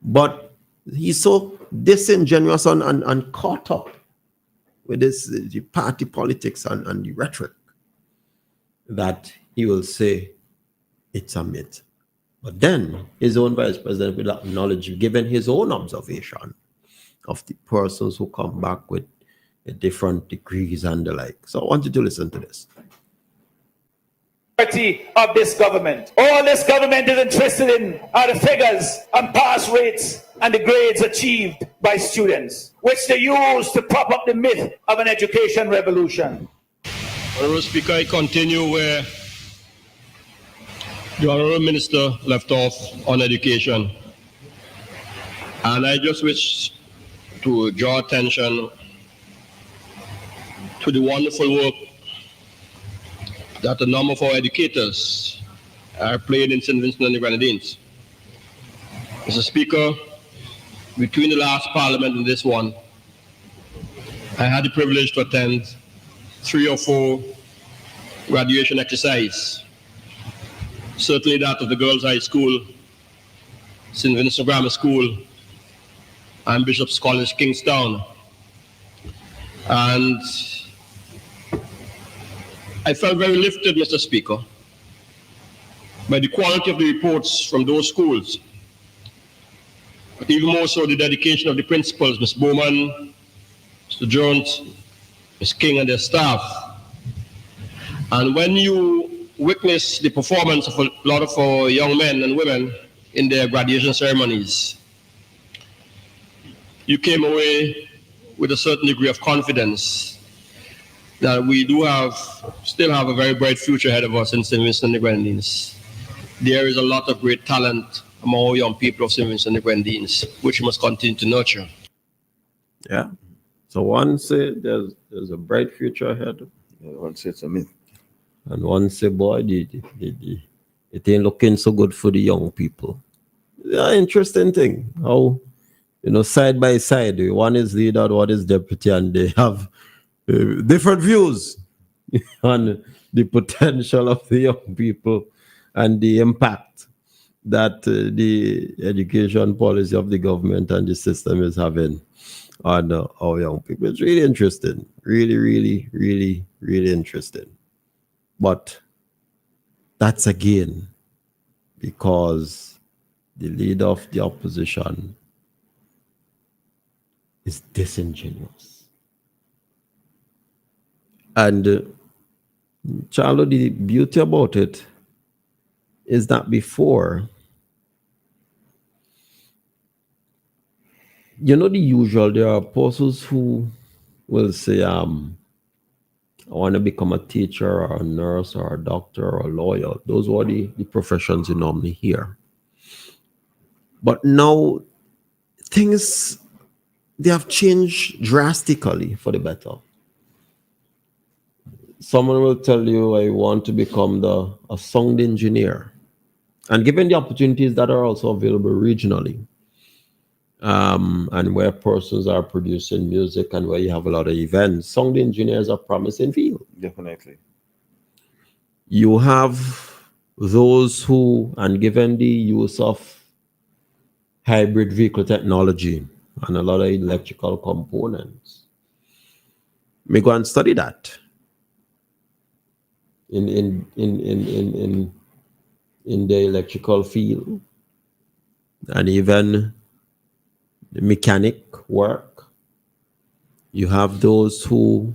But he's so disingenuous and caught up with this the party politics and the rhetoric that he will say it's a myth. But then his own vice president will acknowledge, given his own observation of the persons who come back with different degrees and the like. So I want you to listen to this. Of this government. All this government is interested in are the figures and pass rates and the grades achieved by students, which they use to prop up the myth of an education revolution. Honorable Speaker, I continue where the Honorable Minister left off on education. And I just wish to draw attention to the wonderful work that a number of our educators are playing in St. Vincent and the Grenadines. Mr. Speaker, between the last Parliament and this one, I had the privilege to attend 3 or 4 graduation exercises. Certainly that of the Girls' High School, St. Vincent Grammar School, and Bishop's College, Kingstown. And I felt very lifted, Mr. Speaker, by the quality of the reports from those schools, but even more so the dedication of the principals, Ms. Bowman, Mr. Jones, Ms. King, and their staff. And when you witness the performance of a lot of our young men and women in their graduation ceremonies, you came away with a certain degree of confidence that we still have a very bright future ahead of us in St. Vincent and the Grenadines. There is a lot of great talent among young people of St. Vincent and the Grenadines, which we must continue to nurture. Yeah. So one say there's a bright future ahead. One say it's a myth. And one say, boy, it ain't looking so good for the young people. Yeah, interesting thing. How, side by side, one is leader, one is deputy, and they have different views on the potential of the young people and the impact that the education policy of the government and the system is having on our young people. It's really interesting. Really, really, really, really interesting. But that's again because the leader of the opposition is disingenuous. And Charlo, the beauty about it is that before, the usual, there are apostles who will say, I want to become a teacher or a nurse or a doctor or a lawyer. Those were the professions you normally hear. But now things, they have changed drastically for the better. Someone will tell you, I want to become a sound engineer. And given the opportunities that are also available regionally, and where persons are producing music and where you have a lot of events, sound engineers are promising field. Definitely. You have those who, and given the use of hybrid vehicle technology and a lot of electrical components, may go and study that in the electrical field, and even the mechanic work. You have those who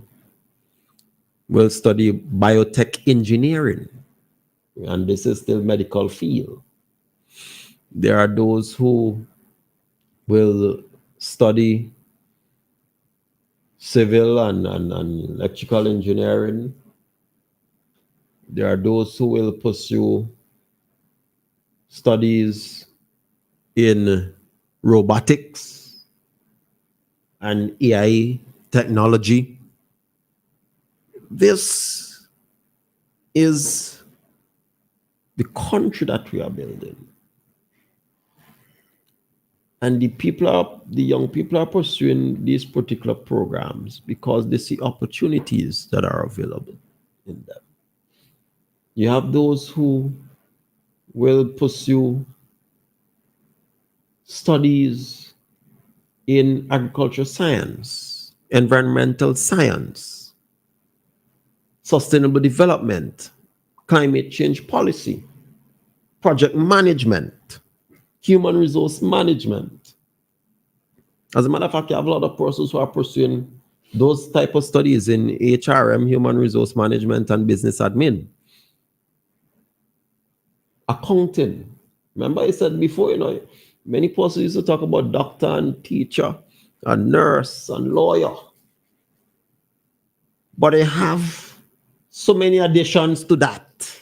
will study biotech engineering, and this is still medical field. There are those who will study civil and electrical engineering. There are those who will pursue studies in robotics and AI technology. This is the country that we are building. And the young people are pursuing these particular programs because they see opportunities that are available in them. You have those who will pursue studies in agriculture science, environmental science, sustainable development, climate change policy, project management, human resource management. As a matter of fact, you have a lot of persons who are pursuing those type of studies in HRM, human resource management, and business admin. Accounting. Remember I said before, many persons used to talk about doctor and teacher and nurse and lawyer. But they have so many additions to that.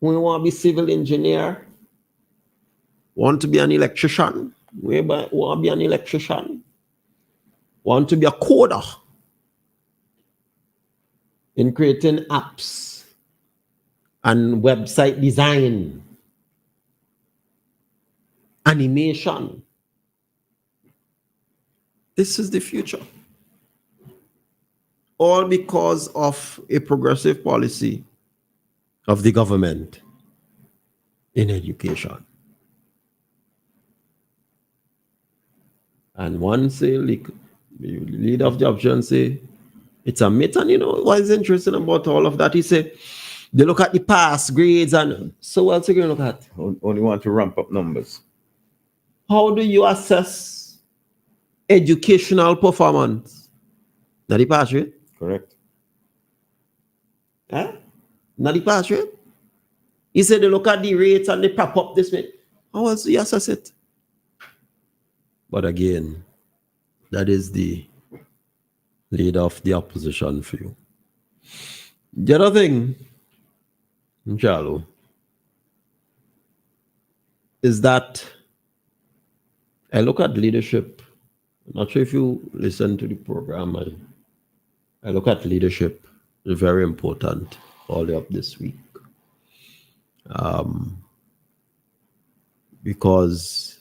We want to be civil engineer, want to be an electrician, we want to be an electrician, want to be a coder in creating apps and website design, animation. This is the future. All because of a progressive policy of the government in education. And one say, the leader of the opposition say, it's a myth. And what is interesting about all of that? He said, they look at the past grades and so what else are you going to look at? Only want to ramp up numbers. How do you assess educational performance? Not the pass rate? Correct. Not the pass rate? He said they look at the rates and they pop up this way. How else do you assess it? But again, that is the leader of the opposition for you. The other thing, Njalo, is that I look at leadership. I'm not sure if you listen to the program. I look at leadership. It's very important all the way up this week. Because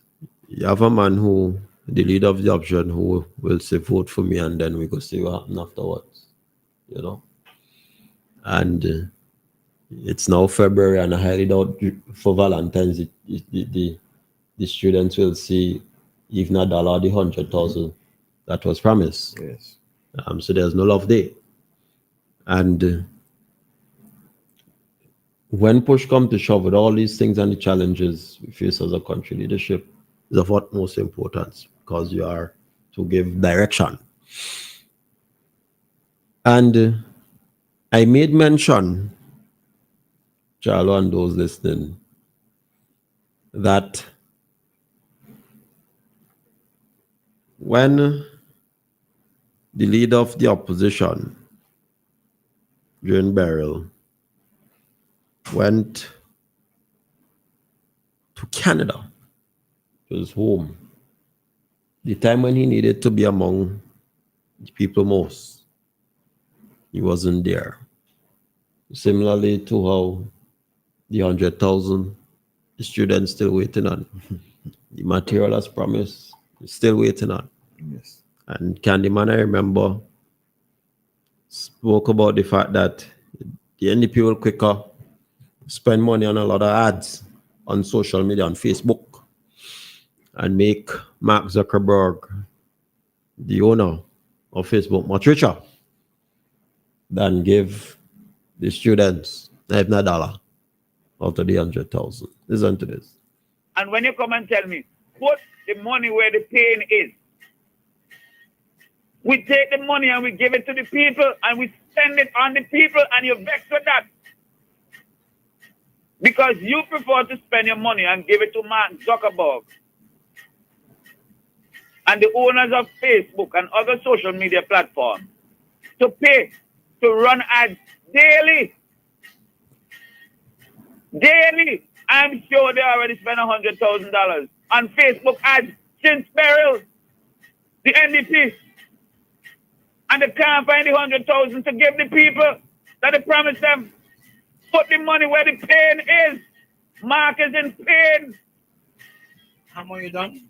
you have a man who, the leader of the opposition, who will say, vote for me, and then we go see what happens afterwards. And it's now February, and I highly doubt for Valentine's, the students will see, if not dollar, the 100,000 that was promised. Yes. So there's no love there. And when push comes to shove, with all these things and the challenges we face as a country, leadership is of utmost importance because you are to give direction. And I made mention, Charlo and those listening, that when the leader of the opposition, John Beryl, went to Canada, to his home, the time when he needed to be among the people most, he wasn't there. Similarly to how the 100,000 students still waiting on, the material as promised, still waiting on. Yes. And Candyman, I remember, spoke about the fact that the NDP will quicker spend money on a lot of ads on social media, on Facebook, and make Mark Zuckerberg, the owner of Facebook, much richer than give the students even $1 out of the 100,000. Listen to this. And when you come and tell me, put the money where the pain is, we take the money and we give it to the people and we spend it on the people, and you're vexed with that. Because you prefer to spend your money and give it to Mark Zuckerberg and the owners of Facebook and other social media platforms to pay to run ads daily. Daily. I'm sure they already spent $100,000 on Facebook ads since Beryl, the NDP. And they can't find the 100,000 to give the people that they promised them. Put the money where the pain is. Mark is in pain. How much you done?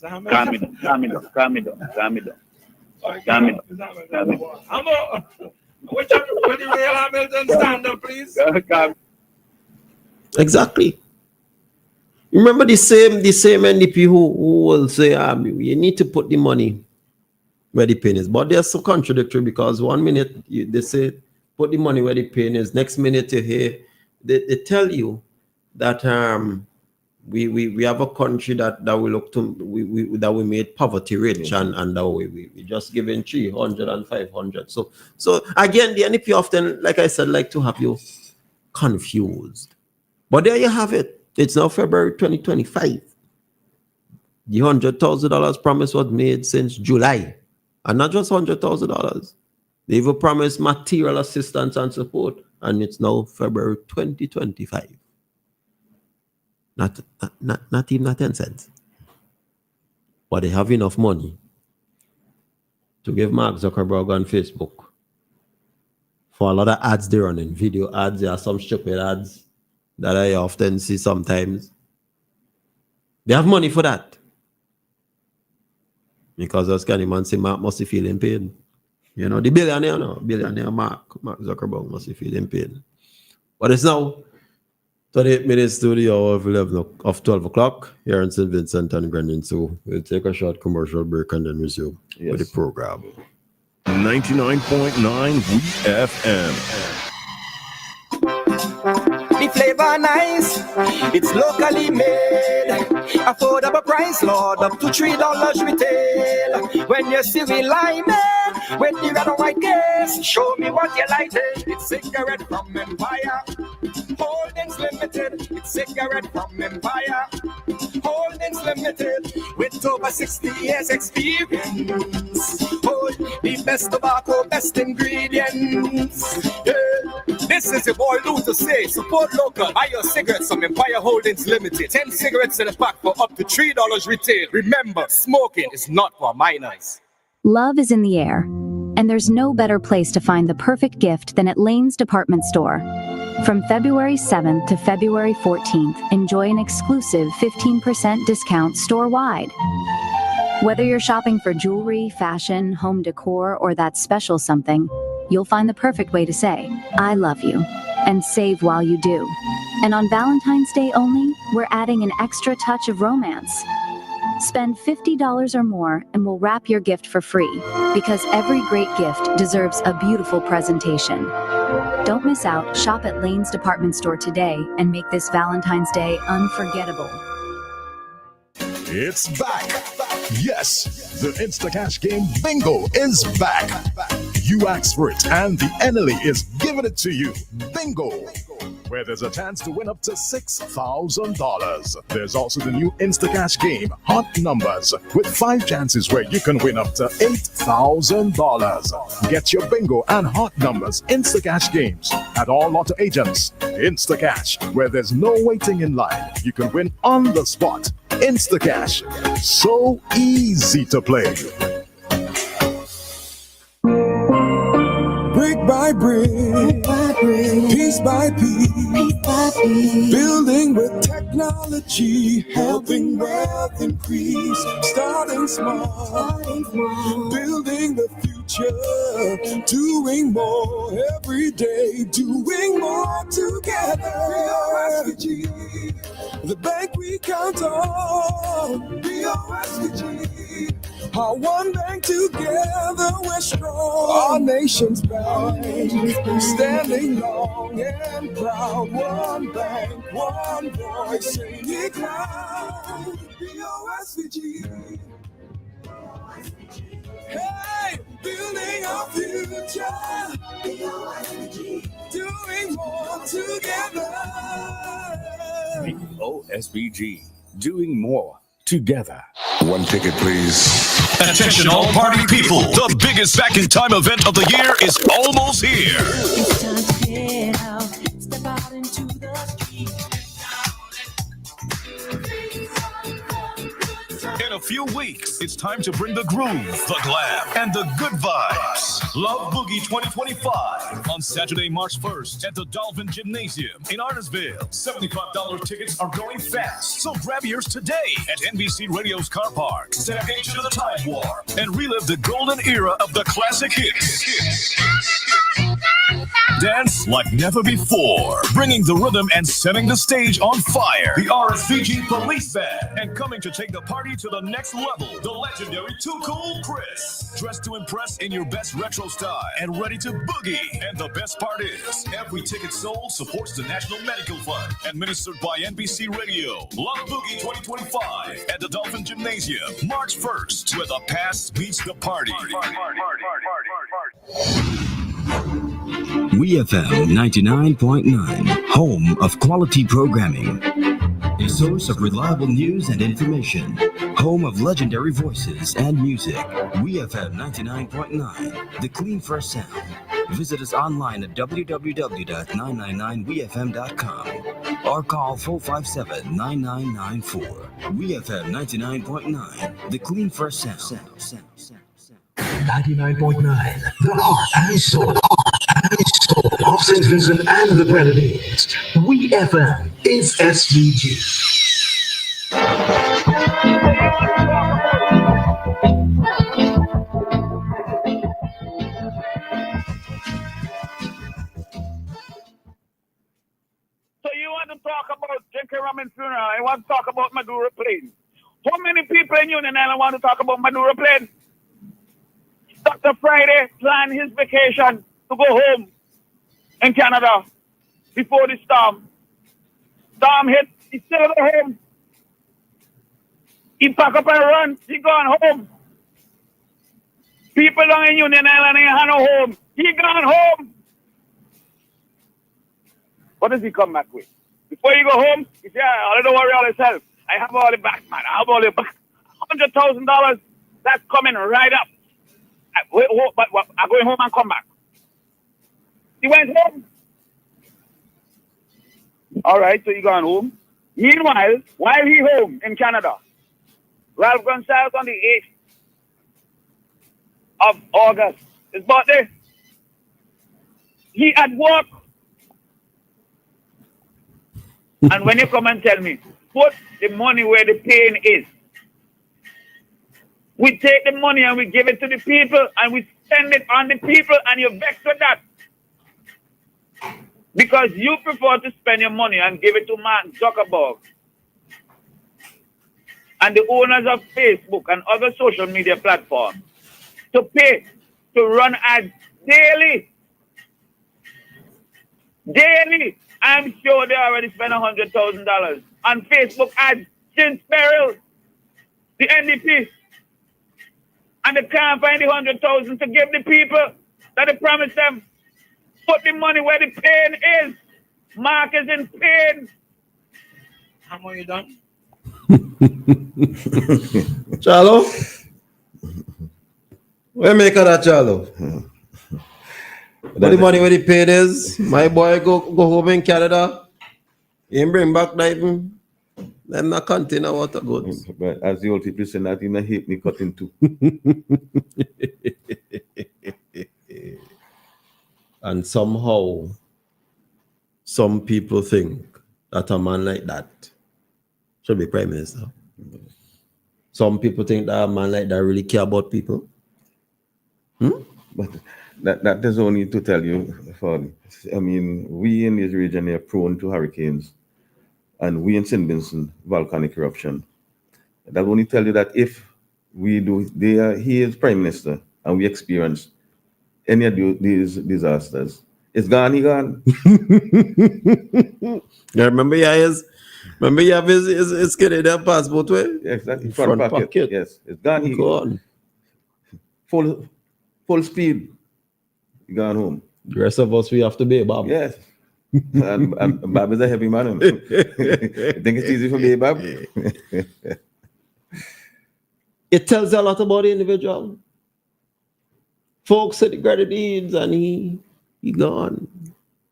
Calm me down. Which one the real Hamilton stand up, please? Exactly. Remember the same NDP who will say, you need to put the money where the pain is. But they're so contradictory because 1 minute they say, put the money where the pain is. Next minute you hear, they tell you that we have a country that we look to, that we made poverty rich and that we just giving 300 and 500. So again, the NDP often, like I said, like to have you confused. But there you have it. It's now February 2025. The $100,000 promise was made since July. And not just $100,000. They even promised material assistance and support. And it's now February 2025. Not even 10 cents. But they have enough money to give Mark Zuckerberg on Facebook for a lot of ads they're running. Video ads, there are some stupid ads that I often see sometimes. They have money for that. Because as Candyman say, Mark must be feeling pain. You know, the billionaire Mark Zuckerberg must be feeling pain. But it's now 38 minutes to the hour of 12 o'clock here in St. Vincent and Grenadine. So we'll take a short commercial break and then resume with the program. 99.9 WEFM. The flavor nice, it's locally made. Affordable price, Lord, up to $3 retail. When you see we line with the red and white case, show me what you like. It's cigarette from Empire. Holdings Limited, it's cigarette from Empire. Holdings Limited, with over 60 years experience. Hold the best tobacco, best ingredients. Yeah. This is your boy Lou to say, support local, buy your cigarettes from Empire Holdings Limited. 10 cigarettes in a pack for up to $3 retail. Remember, smoking is not for minors. Love is in the air, and there's no better place to find the perfect gift than at Lane's Department Store. From February 7th to February 14th, enjoy an exclusive 15% discount store-wide. Whether you're shopping for jewelry, fashion, home decor, or that special something, you'll find the perfect way to say, I love you, and save while you do. And on Valentine's Day only, we're adding an extra touch of romance. Spend $50 or more and we'll wrap your gift for free, because every great gift deserves a beautiful presentation. Don't miss out. Shop at Lane's Department Store today and make this Valentine's Day unforgettable. It's back. Yes, the Instacash game Bingo is back. You asked for it, and the NLE is giving it to you. Bingo, where there's a chance to win up to $6,000. There's also the new Instacash game, Hot Numbers, with 5 chances where you can win up to $8,000. Get your Bingo and Hot Numbers Instacash games at all Lotto agents. Instacash, where there's no waiting in line. You can win on the spot. Instacash, so easy to play. Brick by brick, piece by piece, building with technology, helping wealth increase. Starting small, building the future, doing more every day, doing more together. The bank we count on, BOSVG. Our one bank together, we're strong. Our nation's bank, standing long and proud. One bank, one voice, saying it loud. BOSVG. Hey, building our future. BOSVG. Doing more together. BOSVG. Doing more together. One ticket, please. Attention all party people. The biggest back in time event of the year is almost here. It's time to get out, step out into the street. In a few weeks, it's time to bring the groove, the glam, and the good vibes. Love Boogie 2025 on Saturday, March 1st at the Dolphin Gymnasium in Artisville. $75 tickets are going fast, so grab yours today at NBC Radio's car park. Step into the time warp and relive the golden era of the classic hits. Dance like never before, bringing the rhythm and setting the stage on fire. The RSVG Police Band, and coming to take the party to the next level, the legendary Too Cool Chris. Dressed to impress in your best retro style and ready to boogie. And the best part is, every ticket sold supports the National Medical Fund, administered by NBC Radio. Love Boogie 2025 at the Dolphin Gymnasium, March 1st, where the past meets the party. WEFM 99.9, home of quality programming. A source of reliable news and information. Home of legendary voices and music. WEFM 99.9, the clean first sound. Visit us online at www.999wefm.com or call 457-9994. WEFM 99.9, the clean first sound. 99.9, the heart and soul of St. Vincent and the Grenadines. WEFM is SVG. So you want to talk about Jenke Ramin funeral? I want to talk about Maduro plane. How many people in Union Island want to talk about Maduro plane? Dr. Friday planned his vacation to go home in Canada before the storm. Storm hit, he still go home. He pack up and run, he gone home. People down in Union Island ain't had no home. He gone home. What does he come back with? Before you go home, he say, don't worry all yourself. I have all the back, man. I have all the back. $100,000, that's coming right up. But I'm going home and come back. He went home. All right, so he gone home. Meanwhile, while he home in Canada, Ralph Gonsalves on the 8th of August, his birthday, he at work. And when you come and tell me, put the money where the pain is. We take the money and we give it to the people and we spend it on the people, and you're vexed with that. Because you prefer to spend your money and give it to Mark Zuckerberg and the owners of Facebook and other social media platforms to pay to run ads daily. Daily. I'm sure they already spent $100,000 on Facebook ads since Beryl, the NDP. And they can't find the 100,000 to give the people that they promised them. Put the money where the pain is. Mark is in pain. How are you done? Charlo? Where make of that, Charlo? But the money where the pain is, my boy go home in Canada. He bring back diving. Them not container water goods. But as the old people say, that in a hate me cut in two. And somehow, some people think that a man like that should be Prime Minister. Some people think that a man like that really care about people. But that is only to tell you, I mean, we in this region are prone to hurricanes, and we in St. Vincent, volcanic eruption. That only tell you that if we do, he is Prime Minister, and we experience any of these disasters, it's gone, he gone. Yeah, remember you have his Canadian passport way? Exactly. Front pocket. Yes, it's gone, he gone. Full speed. He gone home. The rest of us, we have to be Bob. Yes. and Bob is a heavy man. You think it's easy for me, Bob? It tells a lot about the individual. Folks at the Grenadines, and he gone.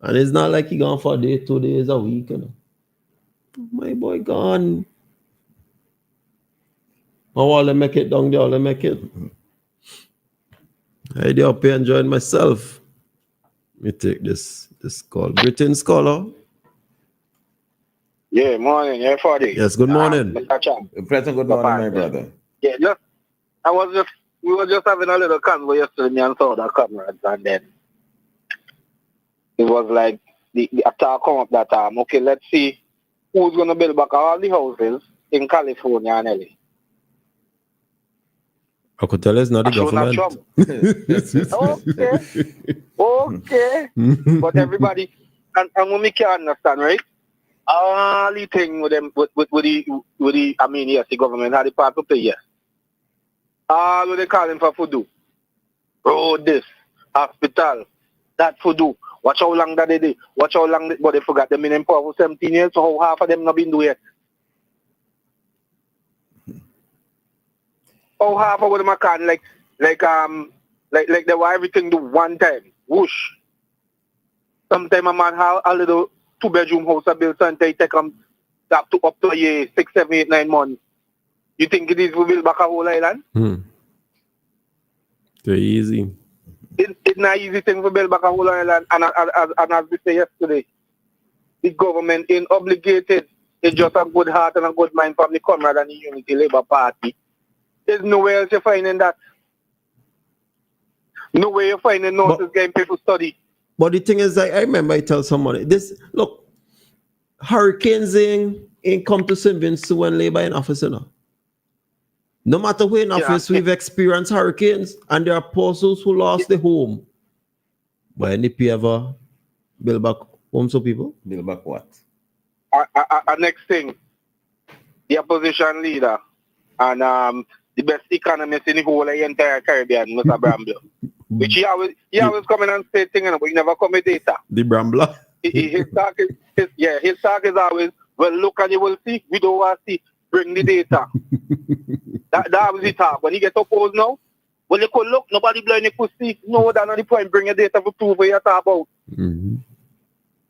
And it's not like he gone for a day, 2 days a week. My boy gone. Oh, all they make it down there, all they make it. I dey up here enjoying myself. Let me take this call. Greetings, caller. Yeah, morning. Yeah, 40. Yes, good morning. Mr. Cham. Present, good morning, my brother. Yeah, we were just having a little convo yesterday, me and some other comrades, and then it was like the attack come up that okay, let's see who's gonna build back all the houses in California and LA. I could tell it's not the government. Okay. But everybody, and when we can understand, right? All the thing with them, with the, I mean, yes, the government had the part to play, yes. All what they calling for do. Road this, hospital, that do. Watch how long that they did. Watch how long, but they forgot them in power for 17 years, so how half of them not been doing it. How half of them can like they want everything do one time. Whoosh. Sometimes a man have a little 2-bedroom house a built and they take them up to a year, 6, 7, 8, 9 months. You think it is we build back a whole island? Too easy. It's not easy thing to build back a whole island, and as we say yesterday, the government ain't obligated. It's just a good heart and a good mind from the Comrade and the Unity Labour Party. There's nowhere else you're finding that. Nowhere you're finding nurses getting paid to study. But the thing is, I remember I tell somebody, look, hurricanes ain't come to St. Vincent when Labour in office, you know. No matter where in office, we've experienced hurricanes, and there are persons who lost their home. But NDP ever build back homes for people? Build back what? Next thing, the opposition leader and the best economist in the whole of the entire Caribbean, Mr. Bramble. Which he always come in and say things, but he never come with data. The Brambler? His talk is always, well, look and you will see. We don't want to see. Bring the data. that was the talk. When you get opposed now, well, you could look, nobody blind, you could see. No, that's not the point. Bring your data to prove what you're talking about. Mm-hmm.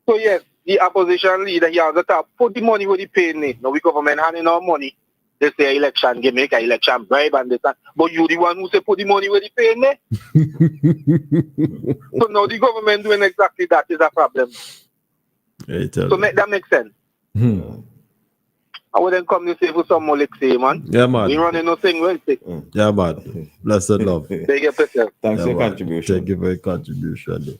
So, yes, the opposition leader, he has a talk. Put the money where they pay me. Now, we government handing our money. They say election, make an election bribe and this. But you the one who say put the money where they pay me. So now the government doing exactly that is a problem. So that makes sense. I wouldn't come to say for some more say, man. Yeah, man. We running nothing well. Yeah, man. Blessed love. Take your picture. Thanks for your contribution. Thank you for your contribution.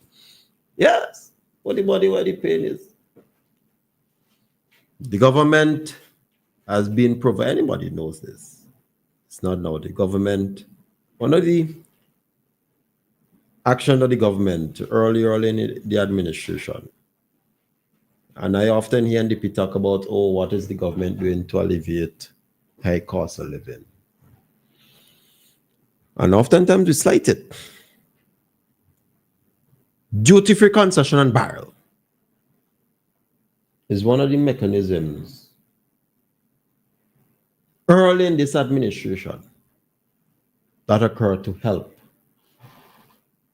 Yes. What the body where the pain is. The government has been provided. Anybody knows this. It's not now. The government, one of the action of the government early in the administration. And I often hear NDP talk about, what is the government doing to alleviate high cost of living? And oftentimes we slight it. Duty-free concession and barrel is one of the mechanisms early in this administration that occurred to help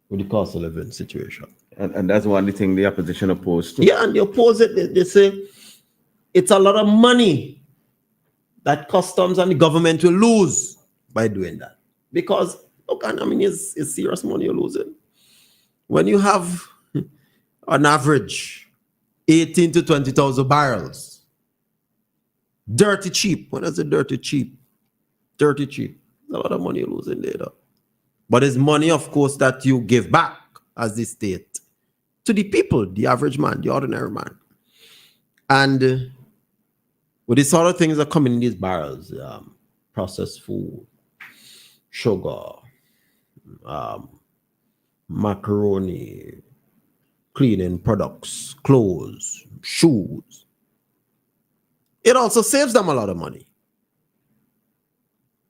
with the cost of living situation. And that's one of the things the opposition opposed to. Yeah, and they oppose it. They say it's a lot of money that customs and the government will lose by doing that. Because, look, I mean, it's serious money you're losing. When you have, on average, 18 to 20,000 barrels, dirty cheap. When I say dirty cheap, dirty cheap. There's a lot of money you're losing there. But it's money, of course, that you give back as the state to the people, the average man, the ordinary man. And with these sort of things that come in these barrels, processed food, sugar, macaroni, cleaning products, clothes, shoes, it also saves them a lot of money.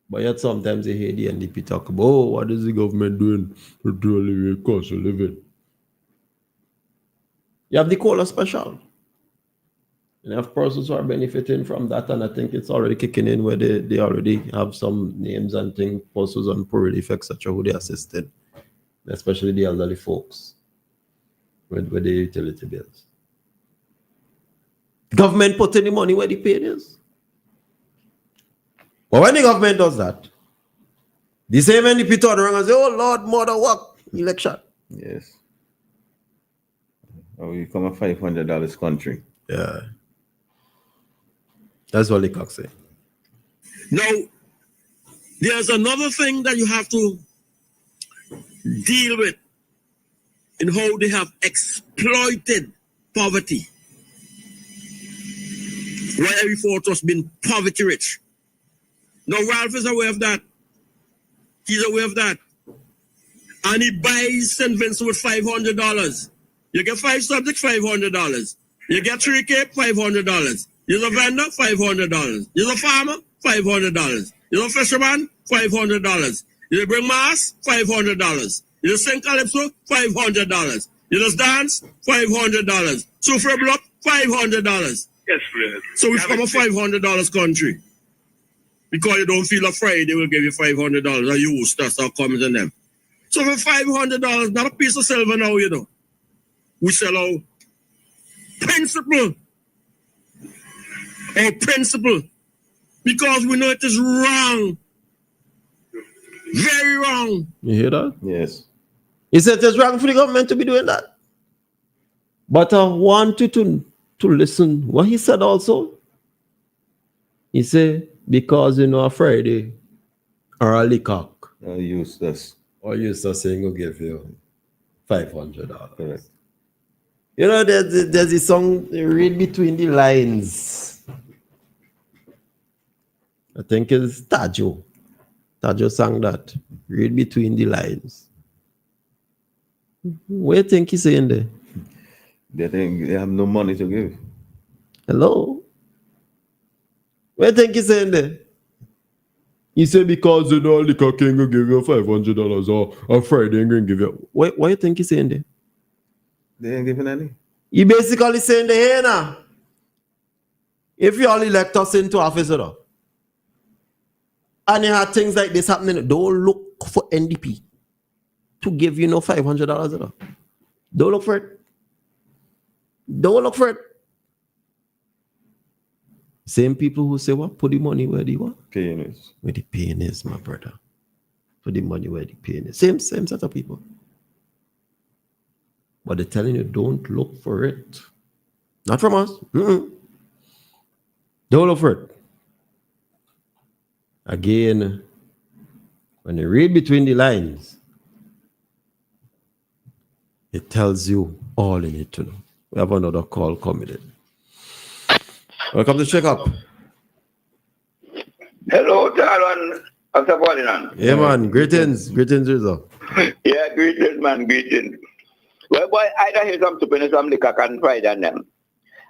But yet sometimes you hear the NDP talk about, what is the government doing to alleviate cost of living? You have the COLA special. And you have persons who are benefiting from that, and I think it's already kicking in where they already have some names and things, persons on poor relief, etc., who they assisted, especially the elderly folks with the utility bills. Government putting the money where the pain is. But when the government does that, the same NDP turn around and say, oh Lord, mother work election. Yes. Oh, we come a $500 country. Yeah. That's what the cock say. Now, there's another thing that you have to deal with in how they have exploited poverty. Why every thought has been poverty rich. Now, Ralph is aware of that. He's aware of that. And he buys St. Vincent with $500. You get 5 subjects, $500. You get 3K, $500. You're a vendor, $500. You're a farmer, $500. You're a fisherman, $500. You bring mass, $500. You sing calypso, $500. You just dance, $500. Super block, $500. Yes, please. So we become a $500 country. Because you don't feel afraid, they will give you $500. And you start coming to them. So for $500, not a piece of silver now, you know. We sell our principle. Our principle. Because we know it is wrong. Very wrong. You hear that? Yes. He said it's wrong for the government to be doing that. But I want you to listen what he said also. He said, because you're not afraid, or a leacock. Or Eustace. Or Eustace saying will give you $500. Correct. You know, there's a song, Read Between the Lines. I think it's Tajo. Tajo sang that. Read between the lines. What do you think he's saying there? They think they have no money to give. Hello? What do you think he's saying there? He said because you know Liquor King will give you $500 or Friday ain't going to give you. What do you think he's saying there? They ain't giving any. He basically saying the hey now. If you all elect us into office, and you have things like this happening, don't look for NDP to give you no $500. Don't look for it. Don't look for it. Same people who say, what? Put the money where the what? Pain is. Where the pain is, my brother. Put the money where the pain is. Same set of people. But they're telling you, don't look for it. Not from us. Mm-mm. Don't look for it. Again, when you read between the lines, it tells you all you need to know. We have another call coming in. Welcome to Shakeup. Hello, Talon. Mr. Ferdinand. Yeah, man. Greetings. Greetings, Rizzo. Yeah, greetings, man. Greetings. Well, boy, I don't hear some stupid some liquor can pride on them.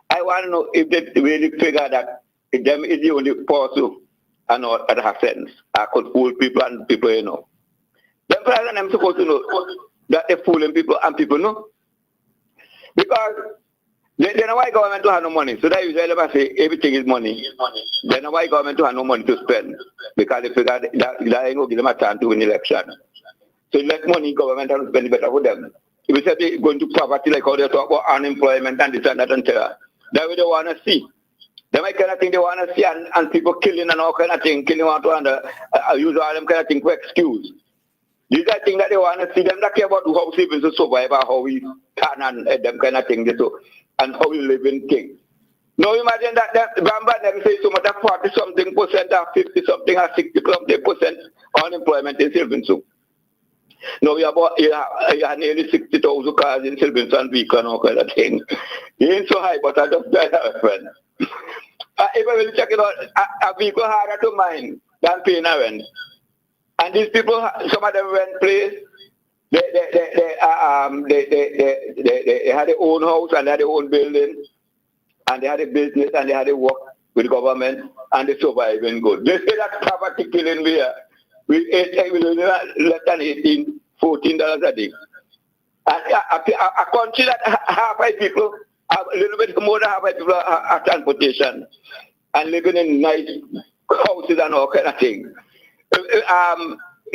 I want to know if they really figure that them is the only person and not that have sense. I could fool people and people, you know. Them president them supposed to know that they're fooling people and people know. Because they know why government to have no money. So that usually never say everything is money. They know why government to have no money to spend. Because they figure that ain't going to give them a chance to win election. So less money government and spend better for them. If we say they're going to poverty like how they talk about unemployment and this and that and that, that's what they want to see. They might kind of think they want to see and people killing and all kind of thing, killing one to another, use all them kind of thing for excuse. These are things that they want to see. Them not care about how civils survive or how we can and them kind of thing, so, and how we live in things. Now imagine that Bamba them say so much of 40-something percent or 50-something or 60-something percent unemployment in Sylvanson. Now you have nearly 60,000 cars in Sylvanson week and all kind of thing. It ain't so high, but I just tell you, friend. If I will check it out, a vehicle harder to mine than paying a rent. And these people, some of them rent place, they had their own house and they had their own building, and they had a business and they had to work with the government and they surviving good. They say that poverty killing we are. With less than $14 a day. And a country that half of people, a little bit more than half of people are transportation and living in nice houses and all kind of things.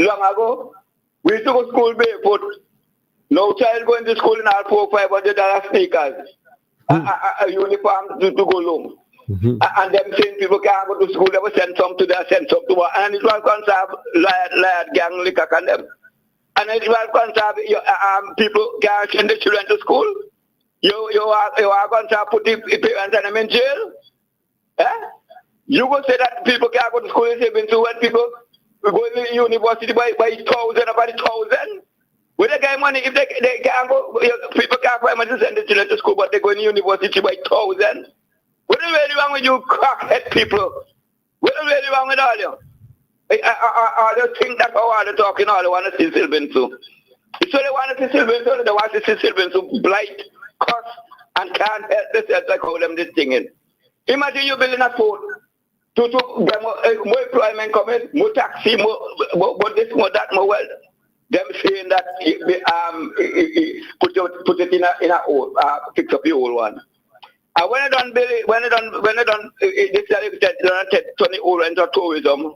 Long ago, we used to go to school barefoot. No child going to school in all $400-500 sneakers. A uniform to go long. And them same people can't go to school, they will send some to there, send some to one. And it was concerned liar gang, liquor, and them. And it was concerned people can't send the children to school. You are going to put the parents and them in jail? Eh? You go say that people can't go to school in savings to when people go to university by 1,000 about 1,000. When they get money, if they can't go, people can't find money to send the children to school, but they go to university by 1,000. What is really wrong with you crackhead people? What is really wrong with all you? I just think that's how all the talking, all they want to see Sylvan too. So they want to see Sylvan too, they want to see Sylvan too blight, cuss, and can't help themselves like how them this thing in. Imagine you building a fort to more employment coming, more taxi, more this, more that, more wealth. Them saying that put it in a old, fix up the old one. And when they done, this turn the old into tourism.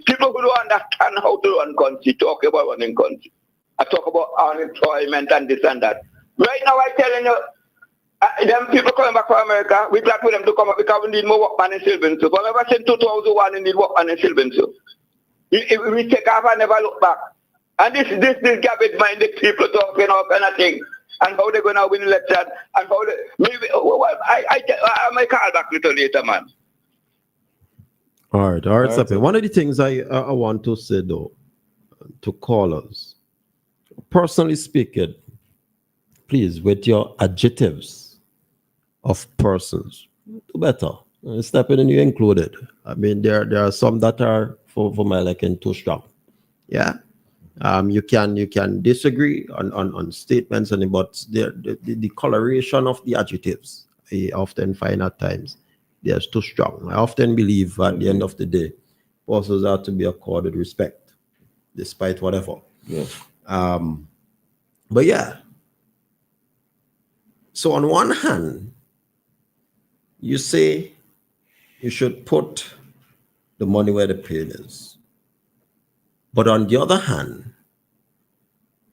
People who don't understand how to run country talk about running country. I talk about unemployment and this and that. Right now, I'm telling you. Them people coming back from America, we glad for them to come up because we need more workmen in Sylvan. So, but ever since 2001, we need workmen in Sylvan. So, we take off and never look back. And this garbage-minded people talking all kind of things and how they're going to win election and how they maybe. I may call back a little later, man. All right, Sapi. One of the things I want to say though to callers, personally speaking, please with your adjectives of persons, do better. Stepping in, you included. I mean, there are some that are for my liking too strong. Yeah. You can disagree on statements and but the coloration of the adjectives I often find at times they're too strong. I often believe at the end of the day, persons are to be accorded respect, despite whatever. Yes. But yeah. So on one hand, you say you should put the money where the pain is. But on the other hand,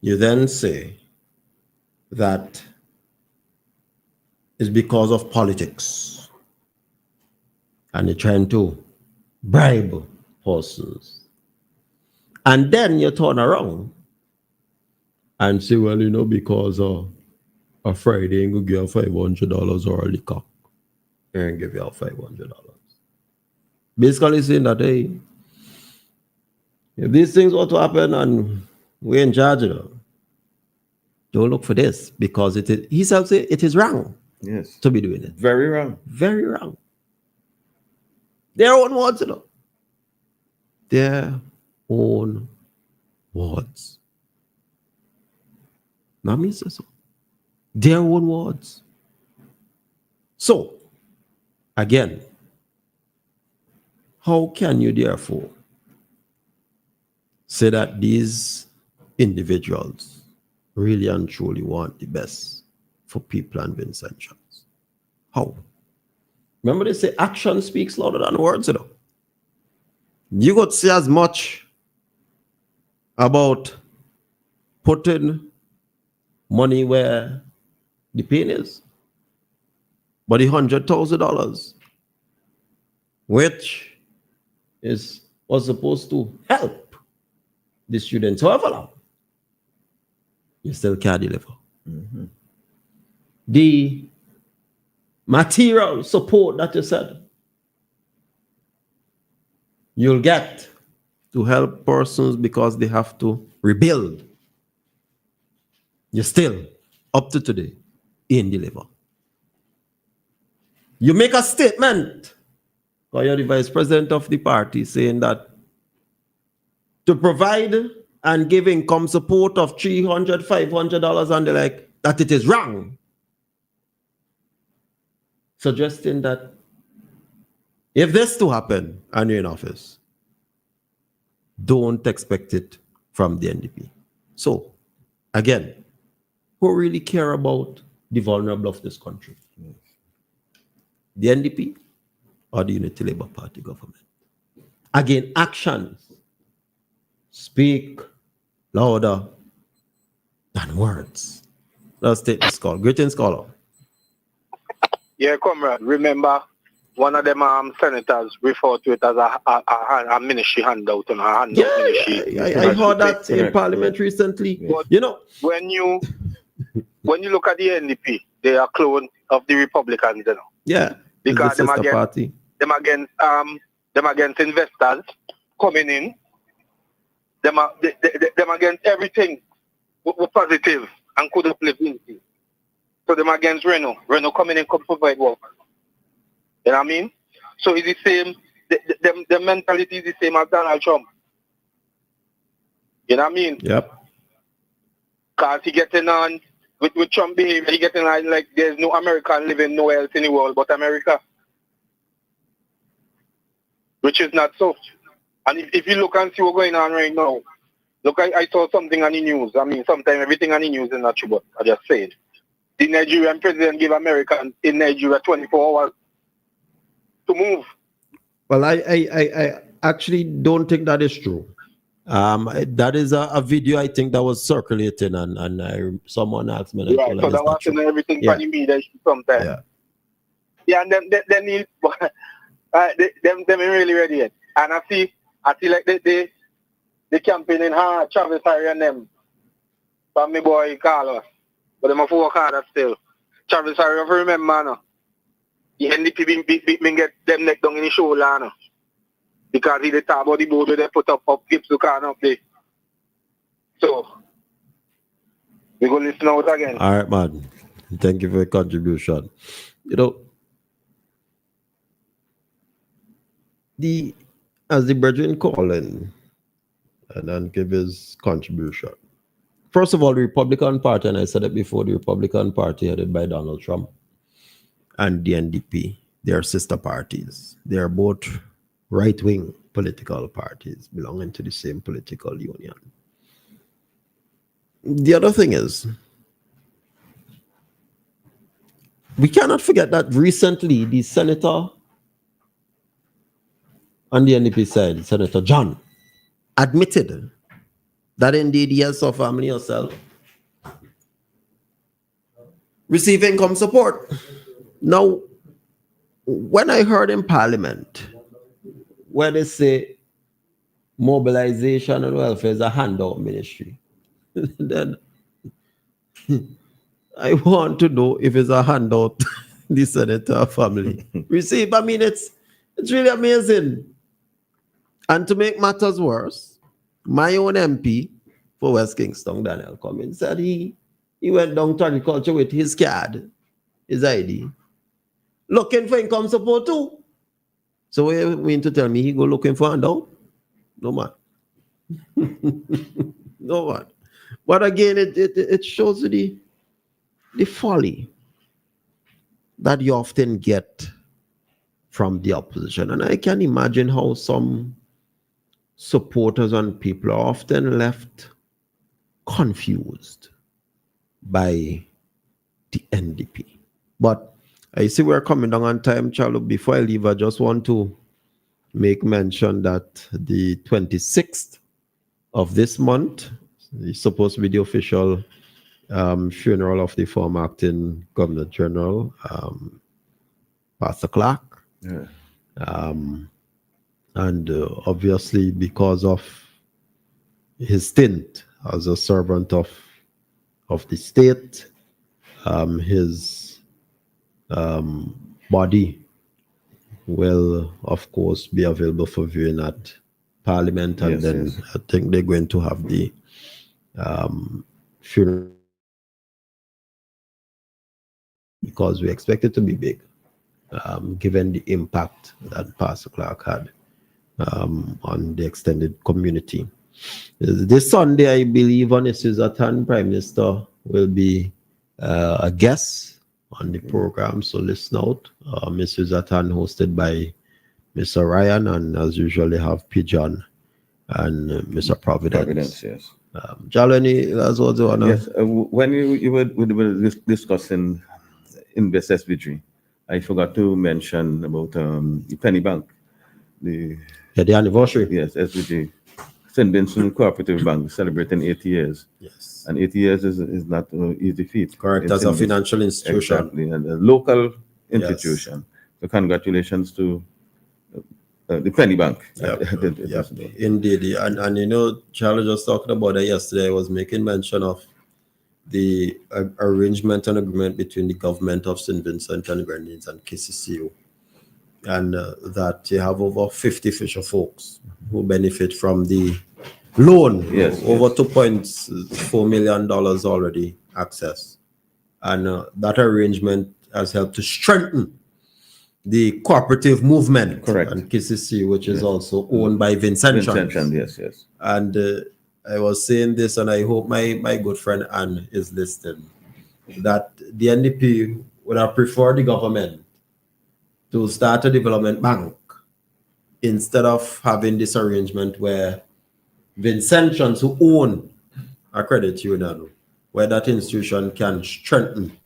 you then say that it's because of politics. And you're trying to bribe persons. And then you turn around and say, well, because a Friday ain't gonna give you $500 or a liquor. And give you $500. Basically saying that, hey, if these things ought to happen and we're in charge of them, don't look for this because it is, he says it is wrong. Yes. To be doing it. Very wrong. Very wrong. Their own words, Their own words. Not me say so. Their own words. So, again, how can you therefore say that these individuals really and truly want the best for people and Vincent Charles? How? Remember they say action speaks louder than words, You could say as much about putting money where the pain is. But the $100,000, which was supposed to help the students, however long, you still can't deliver. Mm-hmm. The material support that you said you'll get to help persons because they have to rebuild, you still, up to today, ain't deliver. You make a statement, or you're the vice president of the party, saying that to provide and give income support of $300, $500 and the like, that it is wrong. Suggesting that if this to happen and you're in office, don't expect it from the NDP. So, again, who really care about the vulnerable of this country? The NDP or the Unity Labour Party government? Again, actions speak louder than words. Let's take this call. Greetings, caller. Yeah, comrade. Remember, one of them senators referred to it as a ministry handout and a handout ministry. I heard that in Parliament recently. But you know, when you look at the NDP, they are clone of the Republicans, you know. Yeah, because them against investors coming in, them against everything was positive and could uplift into. So them against Renault coming in could provide work. You know what I mean? So it's the same. The mentality is the same as Donald Trump. You know what I mean? Yep. Because he getting on with Trump behavior, he getting on like there's no American living nowhere else in the world but America. Which is not so. And if you look and see what's going on right now, look, I saw something on the news. I mean, sometimes everything on the news is not true, but I just said. The Nigerian president gave Americans in Nigeria 24 hours to move. Well, I actually don't think that is true. That is a video I think that was circulating, and someone asked me. Right, so that was in everything for the media sometimes. Yeah, and then he, them ain't really ready yet. And I see like they campaigning hard, Travis Harry and them. From me boy Carlos. But them have work harder still. Travis Harry, if you remember, no? The NDP been get them neck down in the shoulder, no? Because he the talk about the board where they put up Gibbs to can up there. So, we go listen out again. All right, man. Thank you for your contribution. You know, as the brethren call in and then give his contribution. First of all, the Republican Party, and I said it before, the Republican Party headed by Donald Trump and the NDP, they are sister parties. They are both right-wing political parties belonging to the same political union. The other thing is, we cannot forget that recently the senator on the NDP side, Senator John, admitted that indeed he has a family herself receive income support. Now, when I heard in Parliament where they say mobilization and welfare is a handout ministry, then I want to know if it's a handout the senator family receive. I mean, it's really amazing. And to make matters worse, my own MP for West Kingston, Daniel Cummins, said he went down to agriculture with his card, his ID, looking for income support too. So you mean to tell me he go looking for handout? No, man. No, man. But again, it shows you the folly that you often get from the opposition. And I can imagine how some supporters and people are often left confused by the NDP. But I see we're coming down on time, Charlo. Before I leave, I just want to make mention that the 26th of this month is supposed to be the official funeral of the former acting Governor General, Pastor Clark. Yeah. And obviously, because of his stint as a servant of the state, his body will, of course, be available for viewing at Parliament, and yes. I think they're going to have the funeral because we expect it to be big, given the impact that Pastor Clark had on the extended community. This Sunday, I believe, on Isuzatan, Prime Minister will be a guest on the program, so listen out. Isuzatan hosted by Mr. Ryan, and as usually have Pigeon and Mr. Providence. Yes. Jalani, that's what you want to... Yes, when you were discussing Invest SVG, I forgot to mention about the Penny Bank. The anniversary. Yes, SVG. St. Vincent Cooperative Bank celebrating 80 years. Yes. And 80 years is not an easy feat. Correct, as a financial institution. Exactly, and a local institution. Yes. So congratulations to the Penny Bank. Yep. Indeed. And you know, Charlie just talking about that yesterday. I was making mention of the arrangement and agreement between the government of St. Vincent and Grenadines and KCCU. And that you have over 50 fisher folks who benefit from the loan. Yes. Over $2.4 million already accessed. And that arrangement has helped to strengthen the cooperative movement. Correct. And KCC, which is also owned by Vincentians. Yes. And I was saying this, and I hope my good friend Anne is listening, that the NDP would have preferred the government to start a development bank instead of having this arrangement where Vincentians who own a credit union, where that institution can strengthen